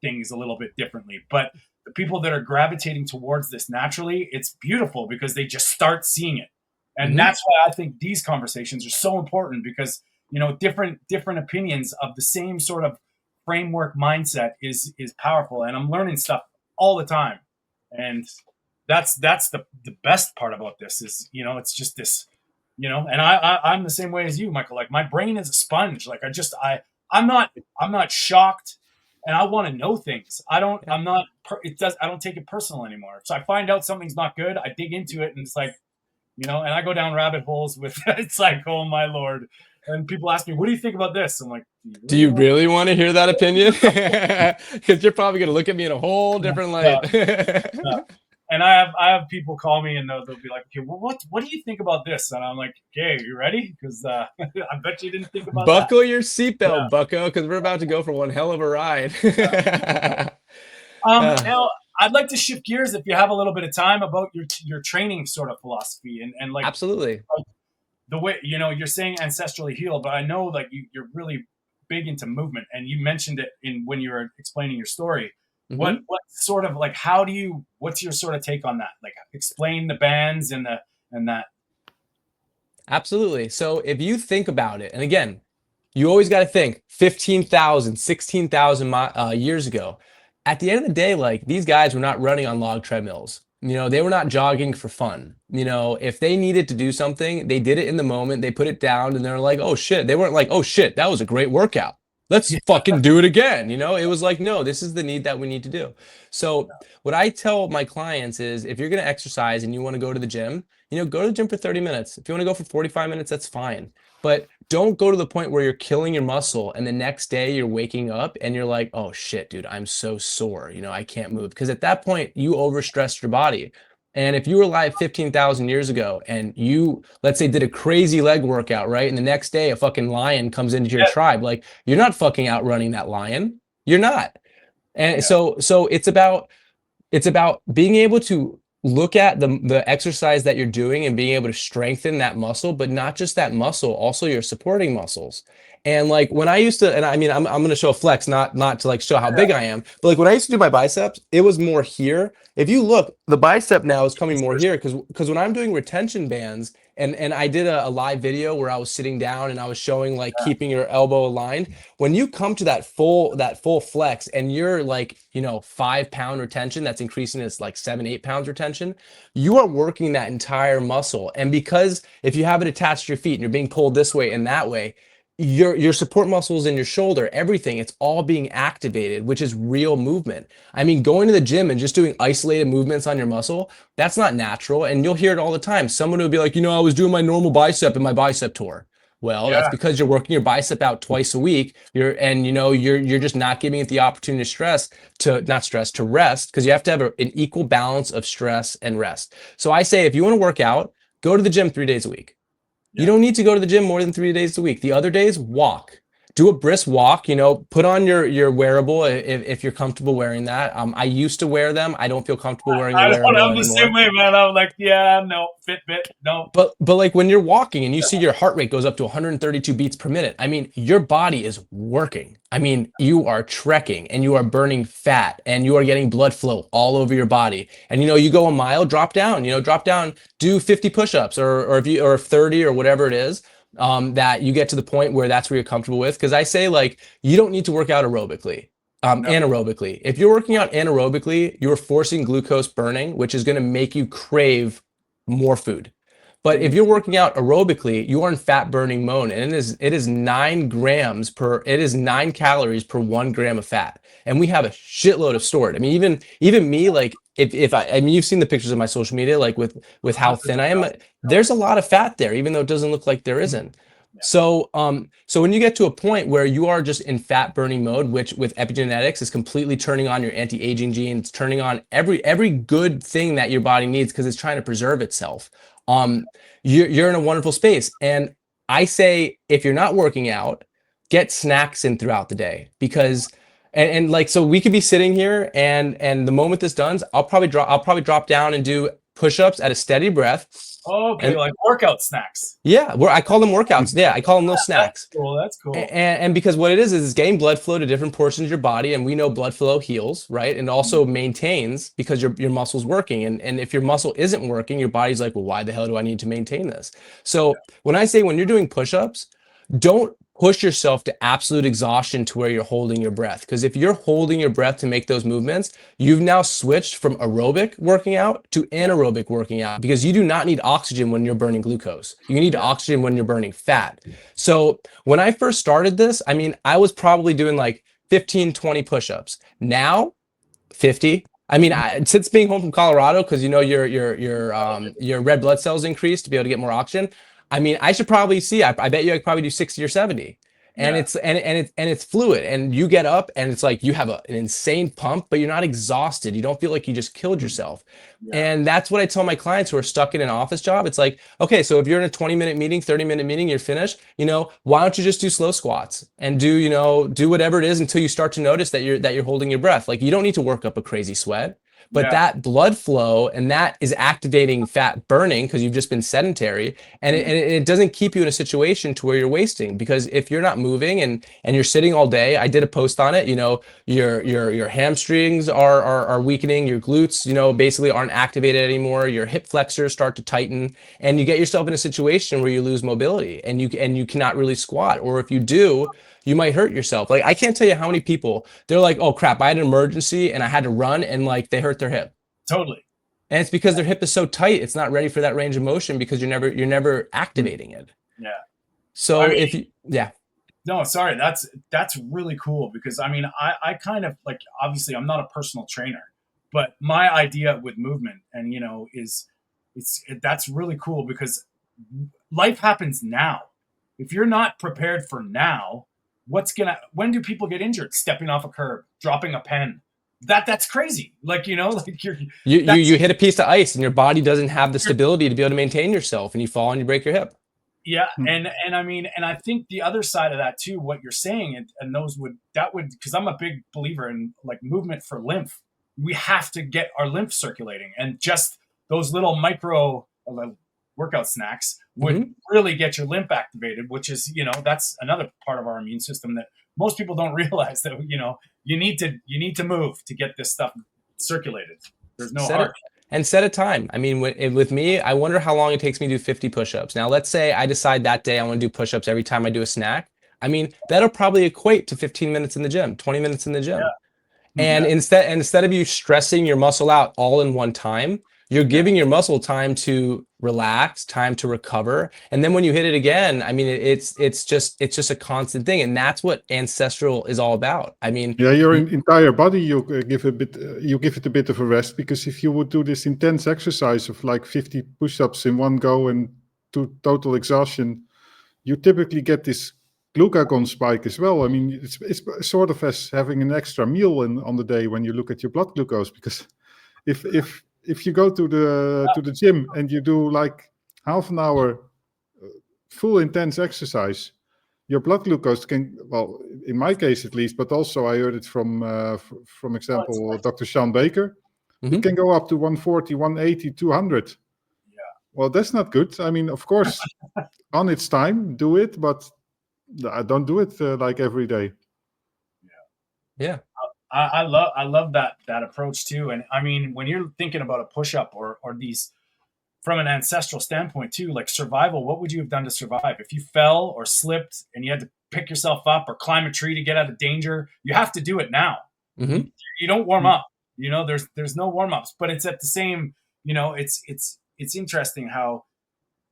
things a little bit differently. But the people that are gravitating towards this naturally, it's beautiful because they just start seeing it. And that's why I think these conversations are so important because, different opinions of the same sort of framework mindset is powerful. And I'm learning stuff all the time. And that's the best part about this is, it's just this, and I'm the same way as you, Michael. Like my brain is a sponge. Like I'm not shocked, and I want to know things. I don't. I'm not. I don't take it personal anymore. So I find out something's not good. I dig into it, and it's like, and I go down rabbit holes with. It's like, oh my lord. And people ask me, "What do you think about this?" I'm like, "Do you really want to hear that opinion?" Because you're probably going to look at me in a whole different light. And I have people call me and they'll be like, "Okay, well, what do you think about this?" And I'm like, "Okay, you ready? Because I bet you didn't think about Buckle that." your seatbelt, Bucko, because we're about to go for one hell of a ride. Now I'd like to shift gears, if you have a little bit of time, about your training sort of philosophy and like Absolutely. like the way you're saying ancestrally heal, but I know like you're really big into movement, and you mentioned it when you were explaining your story. Mm-hmm. What sort of like what's your sort of take on that? Like explain the bands and that. Absolutely. So if you think about it, and again, you always got to think 15,000, 16,000 years ago. At the end of the day, like these guys were not running on log treadmills. They were not jogging for fun. If they needed to do something, they did it in the moment. They put it down and they're like, oh shit. They weren't like, oh shit, that was a great workout. Let's fucking do it again. It was like, no, this is the need that we need to do. So what I tell my clients is if you're going to exercise and you want to go to the gym, go to the gym for 30 minutes. If you want to go for 45 minutes, that's fine. But don't go to the point where you're killing your muscle and the next day you're waking up and you're like, oh shit, dude, I'm so sore. I can't move. Because at that point, you overstressed your body. And if you were alive 15,000 years ago and you, let's say, did a crazy leg workout, right? And the next day a fucking lion comes into your tribe, like you're not fucking outrunning that lion. You're not. And so it's about being able to look at the exercise that you're doing and being able to strengthen that muscle, but not just that muscle, also your supporting muscles. And like when I used to, and I mean, I'm going to show a flex, not to like show how big I am, but like when I used to do my biceps, it was more here. If you look, the bicep now is coming more here because when I'm doing retention bands, and I did a live video where I was sitting down and I was showing like keeping your elbow aligned. When you come to that full flex and you're like, 5 pound retention, that's increasing it's like 7-8 pounds retention, you are working that entire muscle. And because if you have it attached to your feet and you're being pulled this way and that way, your support muscles in your shoulder, everything, it's all being activated, which is real movement. I mean, going to the gym and just doing isolated movements on your muscle, that's not natural. And you'll hear it all the time. Someone will be like, I was doing my normal bicep and my bicep tore. Well, that's because you're working your bicep out twice a week. You're just not giving it the opportunity to rest, because you have to have an equal balance of stress and rest. So I say, if you want to work out, go to the gym 3 days a week. You don't need to go to the gym more than 3 days a week. The other days, walk. Do a brisk walk, put on your wearable if you're comfortable wearing that. I used to wear them. I don't feel comfortable wearing a wearable anymore. I'm the same way, man. I'm like, no, Fitbit, no. But like when you're walking and you see your heart rate goes up to 132 beats per minute, I mean, your body is working. I mean, you are trekking and you are burning fat and you are getting blood flow all over your body. And you go a mile, drop down, do 50 push-ups or 30 or whatever it is. That you get to the point where that's where you're comfortable with. Because I say, like, you don't need to work out aerobically. Anaerobically. If you're working out anaerobically, you're forcing glucose burning, which is going to make you crave more food. But if you're working out aerobically, you are in fat burning mode, and it is 9 calories per 1 gram of fat. And we have a shitload of stored. I mean, even me, like if I mean, you've seen the pictures of my social media, like with how thin I am, there's a lot of fat there, even though it doesn't look like there isn't. So when you get to a point where you are just in fat burning mode, which with epigenetics is completely turning on your anti-aging genes, turning on every good thing that your body needs because it's trying to preserve itself. You're in a wonderful space. And I say, if you're not working out, get snacks in throughout the day, because and like, so we could be sitting here and the moment this done, I'll probably drop down and do push-ups at a steady breath. Okay, like workout snacks. Yeah, I call them workouts. Yeah, I call them little snacks. That's cool. And because what it is it's getting blood flow to different portions of your body, and we know blood flow heals, right? And also maintains, because your muscle's working. And if your muscle isn't working, your body's like, well, why the hell do I need to maintain this? So when I say, when you're doing push-ups, don't push yourself to absolute exhaustion to where you're holding your breath. Because if you're holding your breath to make those movements, you've now switched from aerobic working out to anaerobic working out, because you do not need oxygen when you're burning glucose. You need oxygen when you're burning fat. So when I first started this, I mean, I was probably doing like 15, 20 push-ups. Now, 50. I mean, since being home from Colorado, because you know your red blood cells increase to be able to get more oxygen. I mean, I should probably see. I bet you I could probably do 60 or 70. And Yeah. it's fluid, and you get up and it's like you have an insane pump, but you're not exhausted. You don't feel like you just killed yourself. Yeah. And that's what I tell my clients who are stuck in an office job. It's like, okay, so if you're in a 20-minute meeting, 30-minute meeting, you're finished, you know, why don't you just do slow squats and do whatever it is until you start to notice that you're holding your breath. Like, you don't need to work up a crazy sweat. But that blood flow, and that is activating fat burning because you've just been sedentary, and it doesn't keep you in a situation to where you're wasting. Because if you're not moving and you're sitting all day, I did a post on it, you know, your hamstrings are weakening, your glutes, you know, basically aren't activated anymore, your hip flexors start to tighten, and you get yourself in a situation where you lose mobility and you cannot really squat, or if you do, you might hurt yourself. Like, I can't tell you how many people, they're like, oh crap, I had an emergency and I had to run, and like they hurt their hip. Totally. And it's because their hip is so tight, it's not ready for that range of motion because you're never activating it. Yeah. So I mean, if you, yeah. No, sorry. That's really cool, because I mean, I kind of like, obviously I'm not a personal trainer, but my idea with movement, and you know, that's really cool, because life happens now. If you're not prepared for now, when do people get injured? Stepping off a curb, dropping a pen. That's crazy. Like, you know, like you hit a piece of ice and your body doesn't have the stability to be able to maintain yourself, and you fall and you break your hip. Yeah. And I mean, and I think the other side of that too, what you're saying, and because I'm a big believer in like movement for lymph. We have to get our lymph circulating, and just those little micro workout snacks would really get your lymph activated, which is, you know, that's another part of our immune system that most people don't realize, that, you know, you need to move to get this stuff circulated. There's no art. And set a time. I mean, with me, I wonder how long it takes me to do 50 push-ups. Now, let's say I decide that day I want to do push-ups every time I do a snack. I mean, that'll probably equate to 15 minutes in the gym, 20 minutes in the gym. Yeah. And instead of you stressing your muscle out all in one time, you're giving your muscle time to relax, time to recover. And then when you hit it again, I mean, it's just a constant thing. And that's what Ancestral is all about. I mean, yeah, your entire body, you give it a bit of a rest, because if you would do this intense exercise of like 50 push-ups in one go and to total exhaustion, you typically get this glucagon spike as well. I mean, it's sort of as having an extra meal on the day when you look at your blood glucose, because if you go to the gym and you do like half an hour full intense exercise, your blood glucose can, well, in my case at least, but also I heard it from example, Dr. Sean Baker, it can go up to 140, 180, 200. Yeah. Well, that's not good. I mean, of course, on its time, do it, but I don't do it like every day. Yeah. I love that approach too. And I mean, when you're thinking about a push-up or these from an ancestral standpoint too, like survival, what would you have done to survive? If you fell or slipped and you had to pick yourself up or climb a tree to get out of danger, you have to do it now. You don't warm up, you know, there's no warm-ups, but it's at the same, you know, it's interesting how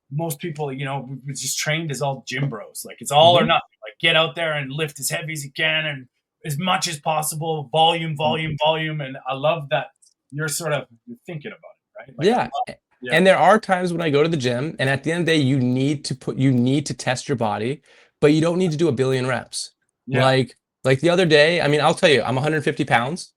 most people, you know, we're just trained as all gym bros. Like, it's all or nothing. Like, get out there and lift as heavy as you can and as much as possible, volume. And I love that you're thinking about it, right? Like, yeah. And there are times when I go to the gym, and at the end of the day, you need to test your body, but you don't need to do a billion reps. Yeah. Like the other day, I mean, I'll tell you, I'm 150 pounds.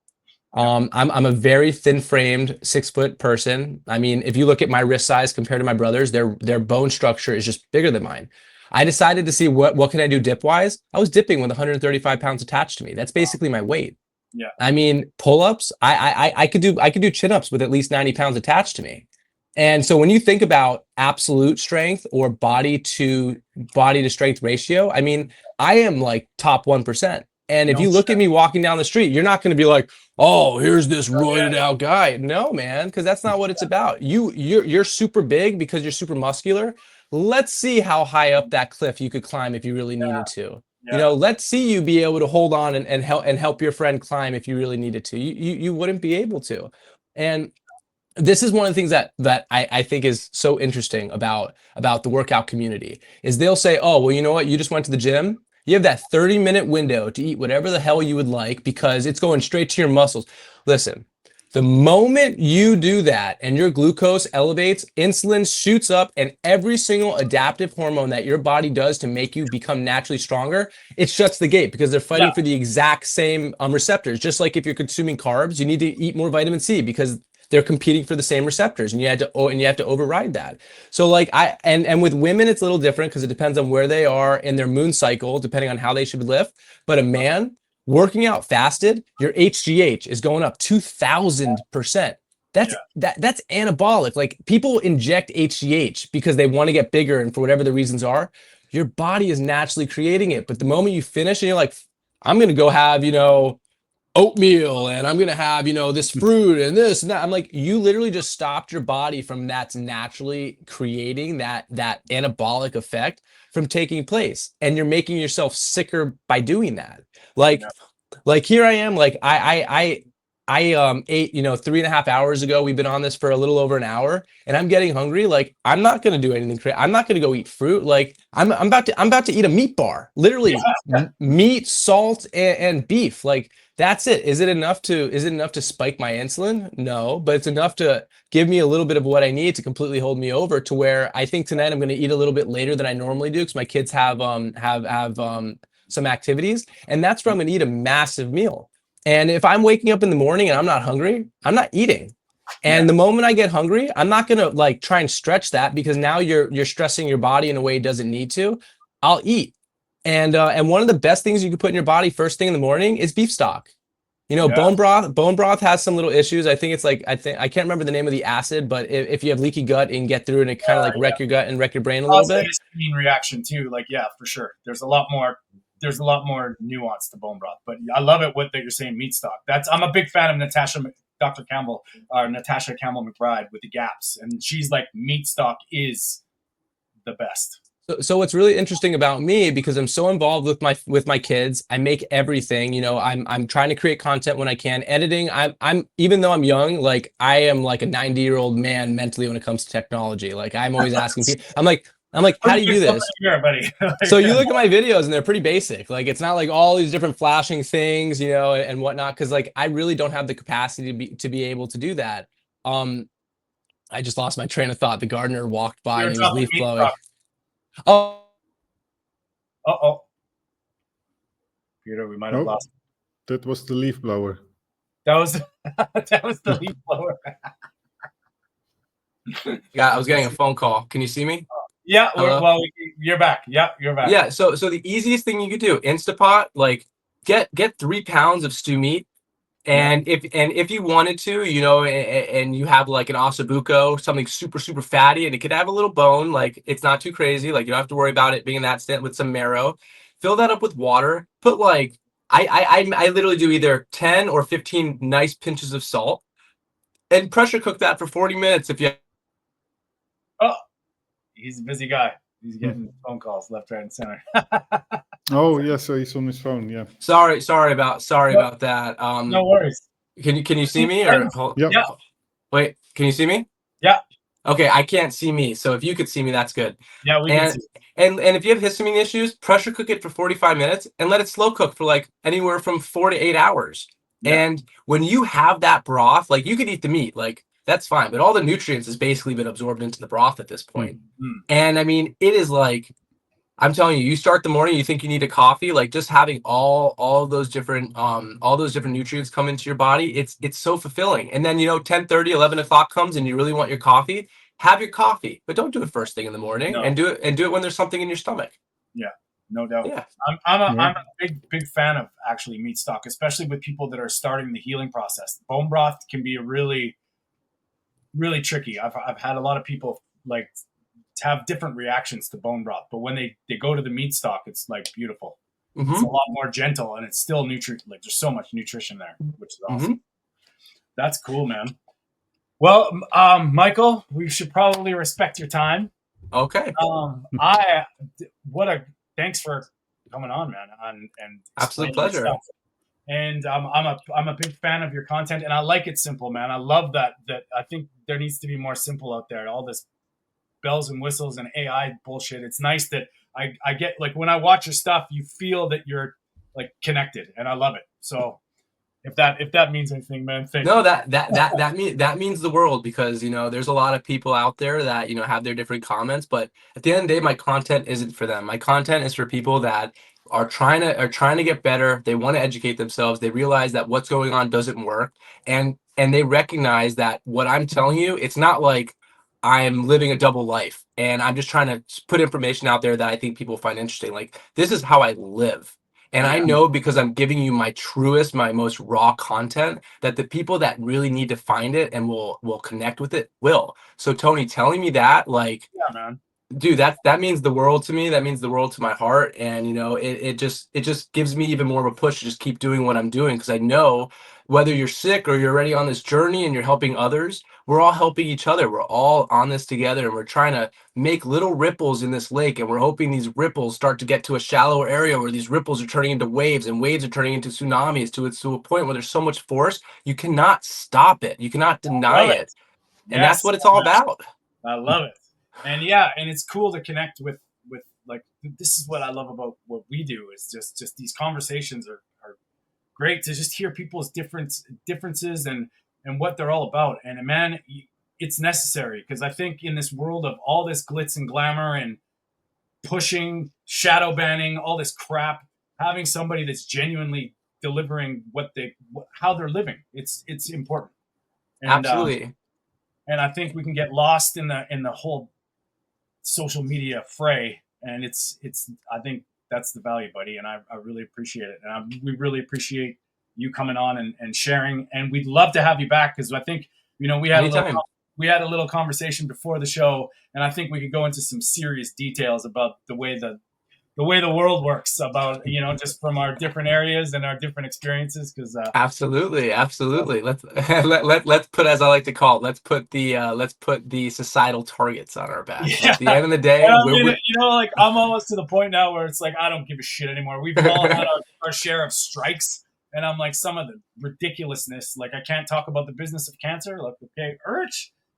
I'm a very thin-framed 6-foot person. I mean, if you look at my wrist size compared to my brothers, their bone structure is just bigger than mine. I decided to see what can I do dip-wise. I was dipping with 135 pounds attached to me. That's basically my weight. Yeah. I mean, pull-ups, I could do chin-ups with at least 90 pounds attached to me. And so when you think about absolute strength or body to strength ratio, I mean, I am like top 1%. And if you look at me walking down the street, you're not going to be like, oh, here's this roided out guy. No, man, because that's not what it's about. You're super big because you're super muscular. Let's see how high up that cliff you could climb if you really needed to. You know, let's see you be able to hold on and help your friend climb if you really needed to. You wouldn't be able to. And this is one of the things that I think is so interesting about the workout community is they'll say, oh, well, you know what? You just went to the gym. You have that 30-minute window to eat whatever the hell you would like because it's going straight to your muscles. Listen, the moment you do that and your glucose elevates, insulin shoots up, and every single adaptive hormone that your body does to make you become naturally stronger, it shuts the gate because they're fighting for the exact same receptors. Just like if you're consuming carbs, you need to eat more vitamin C because they're competing for the same receptors, and you have to override that. So like and with women, it's a little different because it depends on where they are in their moon cycle, depending on how they should lift. But a man working out fasted, your HGH is going up 2,000%. That's anabolic. Like people inject HGH because they want to get bigger and for whatever the reasons are. Your body is naturally creating it. But the moment you finish and you're like, I'm going to go have, oatmeal and I'm going to have, this fruit and this and that. I'm like, you literally just stopped your body from that's naturally creating that anabolic effect from taking place. And you're making yourself sicker by doing that. Like here I am, like I ate, 3.5 hours ago. We've been on this for a little over an hour and I'm getting hungry. Like I'm not going to do anything crazy. I'm not going to go eat fruit. Like I'm about to eat a meat bar, literally meat, salt and beef. Like that's it. Is it enough to spike my insulin? No, but it's enough to give me a little bit of what I need to completely hold me over to where I think tonight I'm going to eat a little bit later than I normally do because my kids have some activities, and that's where I'm going to eat a massive meal. And if I'm waking up in the morning and I'm not hungry, I'm not eating. And the moment I get hungry, I'm not going to like try and stretch that because now you're stressing your body in a way it doesn't need to. I'll eat. And one of the best things you can put in your body first thing in the morning is beef stock. Bone broth has some little issues. I think I can't remember the name of the acid, but if you have leaky gut, it can get through and it kind of wreck your gut and wreck your brain a little bit. Histamine reaction too. Like, yeah, for sure. There's a lot more nuance to bone broth, but I love it that you're saying meat stock. I'm a big fan of Natasha Campbell McBride with the gaps. And she's like, meat stock is the best. So what's really interesting about me, because I'm so involved with my kids, I make everything, I'm trying to create content when I can. Editing, I'm even though I'm young, like I am like a 90-year-old man mentally when it comes to technology. Like I'm always asking people, I'm like, how do you do this? Here, buddy. So you look at my videos and they're pretty basic. Like it's not like all these different flashing things, and whatnot. Cause like I really don't have the capacity to be able to do that. I just lost my train of thought. The gardener walked by and he was leaf blowing. Oh. Uh-oh. Peter, we might have lost. That was the leaf blower. That was the leaf blower. Yeah, I was getting a phone call. Can you see me? Yeah, you're back. Yeah, you're back. Yeah, so the easiest thing you could do, Instapot, like get 3 pounds of stew meat. And if you wanted to, and you have like an ossobuco, something super, super fatty, and it could have a little bone, like it's not too crazy. Like you don't have to worry about it being in that state with some marrow. Fill that up with water. Put like, I literally do either 10 or 15 nice pinches of salt and pressure cook that for 40 minutes if you. Oh, he's a busy guy. He's getting phone calls left, right, and center. Oh yeah, so he's on his phone. Yeah. Sorry about that. No worries. Can you see me or? Yeah. Wait, can you see me? Yeah. Okay, I can't see me. So if you could see me, that's good. Yeah, we can see. And if you have histamine issues, pressure cook it for 45 minutes and let it slow cook for like anywhere from 4 to 8 hours. Yeah. And when you have that broth, like you could eat the meat, like that's fine, but all the nutrients has basically been absorbed into the broth at this point. Mm-hmm. And I mean, it is like, I'm telling you, you start the morning, you think you need a coffee, like just having all those different nutrients come into your body, it's so fulfilling. And then 10:30, 11 o'clock comes and you really want your coffee, have your coffee, but don't do it first thing in the morning. No. and do it when there's something in your stomach. Yeah, no doubt. Yeah. I'm a big fan of actually meat stock, especially with people that are starting the healing process. Bone broth can be a really, really tricky. I've had a lot of people like have different reactions to bone broth, but when they go to the meat stock, it's like beautiful. Mm-hmm. It's a lot more gentle and it's still like there's so much nutrition there, which is awesome. Mm-hmm. That's cool, man. Well, Michael, we should probably respect your time. Okay. Thanks for coming on, man, and Absolute explaining your pleasure. stuff. And I'm a big fan of your content, and I like it simple, man. I love that I think there needs to be more simple out there. All this bells and whistles and AI bullshit. It's nice that I get, like, when I watch your stuff, you feel that you're like connected, and I love it. So if that means anything, man, thank No, you. that means the world, because there's a lot of people out there that have their different comments, but at the end of the day, my content isn't for them. My content is for people that are trying to get better. They want to educate themselves. They realize that what's going on doesn't work, and they recognize that what I'm telling you, it's not like I'm living a double life and I'm just trying to put information out there that I think people find interesting. Like, this is how I live. And I Yeah, know, because I'm giving you my truest, my most raw content, that the people that really need to find it and will connect with it will. So Tony, telling me that, like, yeah, man. dude, that means the world to me. That means the world to my heart. And it just gives me even more of a push to just keep doing what I'm doing, because I know whether you're sick or you're already on this journey and you're helping others, we're all helping each other. We're all on this together, and we're trying to make little ripples in this lake, and we're hoping these ripples start to get to a shallower area where these ripples are turning into waves, and waves are turning into tsunamis, to a point where there's so much force you cannot stop it. You cannot deny Love it. it. And that's Yes, what it's all about. I love it. And yeah, and it's cool to connect with like, this is what I love about what we do, is just these conversations are great to just hear people's differences and what they're all about. And man, it's necessary, because I think in this world of all this glitz and glamour and pushing, shadow banning, all this crap, having somebody that's genuinely delivering how they're living, it's important. And Absolutely. and I think we can get lost in the whole social media fray, and it's I think that's the value, buddy, and I really appreciate it, and we really appreciate you coming on and sharing, and we'd love to have you back, because I think Anytime. we had a little conversation before the show, and I think we could go into some serious details about the way the world works, about just from our different areas and our different experiences, because Absolutely. Let's let's put, as I like to call it, let's put the societal targets on our backs. yeah. At the end of the And day, I mean, like, I'm almost to the point now where it's like, I don't give a shit anymore. We've all had our share of strikes, and I'm like, some of the ridiculousness. Like, I can't talk about the business of cancer. Like, okay,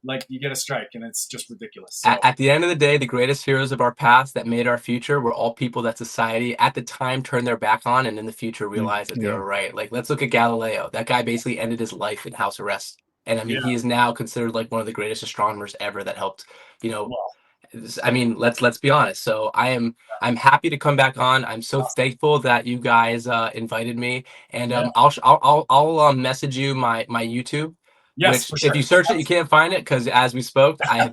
like, you get a strike, and it's just ridiculous. So at the end of the day, the greatest heroes of our past that made our future were all people that society at the time turned their back on, and in the future realized that they Yeah. were right. Like, let's look at Galileo. That guy basically ended his life in house arrest. And I mean, yeah, he is now considered like one of the greatest astronomers ever that helped, you know, well, I mean, let's be honest. So I'm happy to come back on. I'm so thankful that you guys invited me, and yeah, I'll message you my YouTube, yes, which for if sure. you search it, you can't find it, because as we spoke, yeah,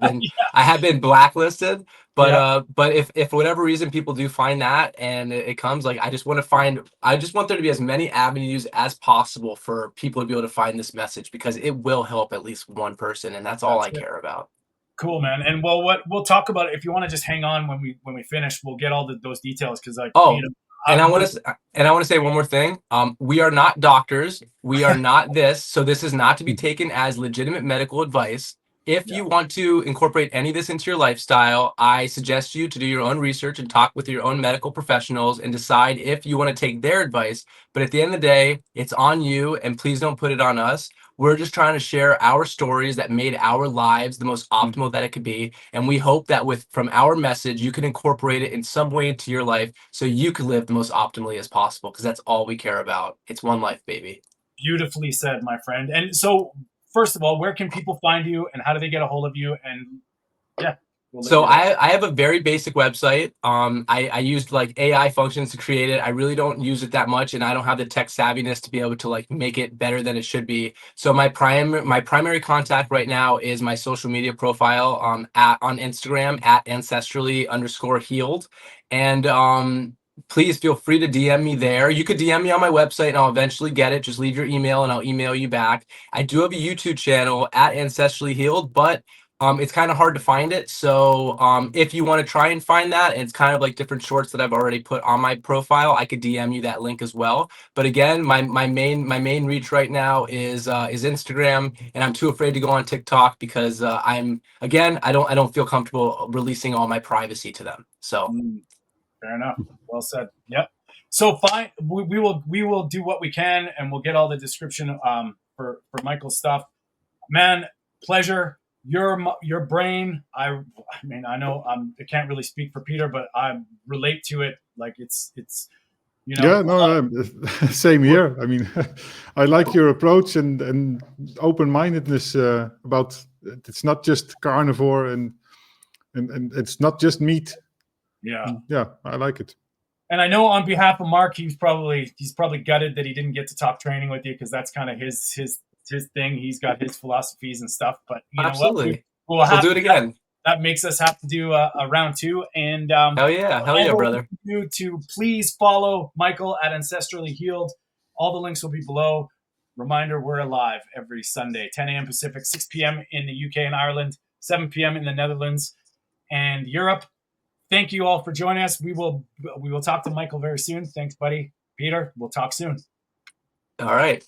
I have been blacklisted. But yeah, if for whatever reason people do find that and it comes, like, I just want there to be as many avenues as possible for people to be able to find this message, because it will help at least one person, and that's all that's I it. care about. Cool, man. And well, what we'll talk about it. If you want to just hang on when we finish, we'll get all those details, because, like, Oh, and I, I want to say one more thing. We are not doctors. We are not this. So this is not to be taken as legitimate medical advice. If yeah, you want to incorporate any of this into your lifestyle, I suggest you to do your own research and talk with your own medical professionals and decide if you want to take their advice. But at the end of the day, it's on you, and please don't put it on us. We're just trying to share our stories that made our lives the most optimal that it could be. And we hope that from our message, you can incorporate it in some way into your life so you can live the most optimally as possible, because that's all we care about. It's one life, baby. beautifully said, my friend. And so, first of all, where can people find you, and how do they get a hold of you? And yeah, we'll let So you know. I have a very basic website. I used like AI functions to create it. I really don't use it that much, and I don't have the tech savviness to be able to like make it better than it should be. So my primary contact right now is my social media profile on Instagram at ancestrally_healed. And please feel free to DM me there. You could DM me on my website and I'll eventually get it. Just leave your email and I'll email you back. I do have a YouTube channel at Ancestrally Healed, but it's kind of hard to find it. So if you want to try and find that, and it's kind of like different shorts that I've already put on my profile, I could DM you that link as well. But again, my main reach right now is Instagram, and I'm too afraid to go on TikTok because I don't feel comfortable releasing all my privacy to them. So Mm. Fair enough. Well said. Yep. So fine, we will do what we can, and we'll get all the description for Michael's stuff. Man, pleasure. Your brain. I mean, I know I can't really speak for Peter, but I relate to it. Like it's you know. Yeah, no, same here. I mean, I like your approach and open-mindedness about it's not just carnivore and it's not just meat. Yeah. Yeah, I like it. And I know on behalf of Mark, he's probably gutted that he didn't get to talk training with you, because that's kind of his thing. He's got his philosophies and stuff. But you know Absolutely. what? We'll do it again. That makes us have to do a round 2. And Hell yeah, brother. You to please follow Michael at Ancestrally Healed. All the links will be below. Reminder: we're live every Sunday, 10 a.m. Pacific, 6 p.m. in the UK and Ireland, 7 p.m. in the Netherlands and Europe. Thank you all for joining us. We will talk to Michael very soon. Thanks, buddy. Peter, we'll talk soon. All right.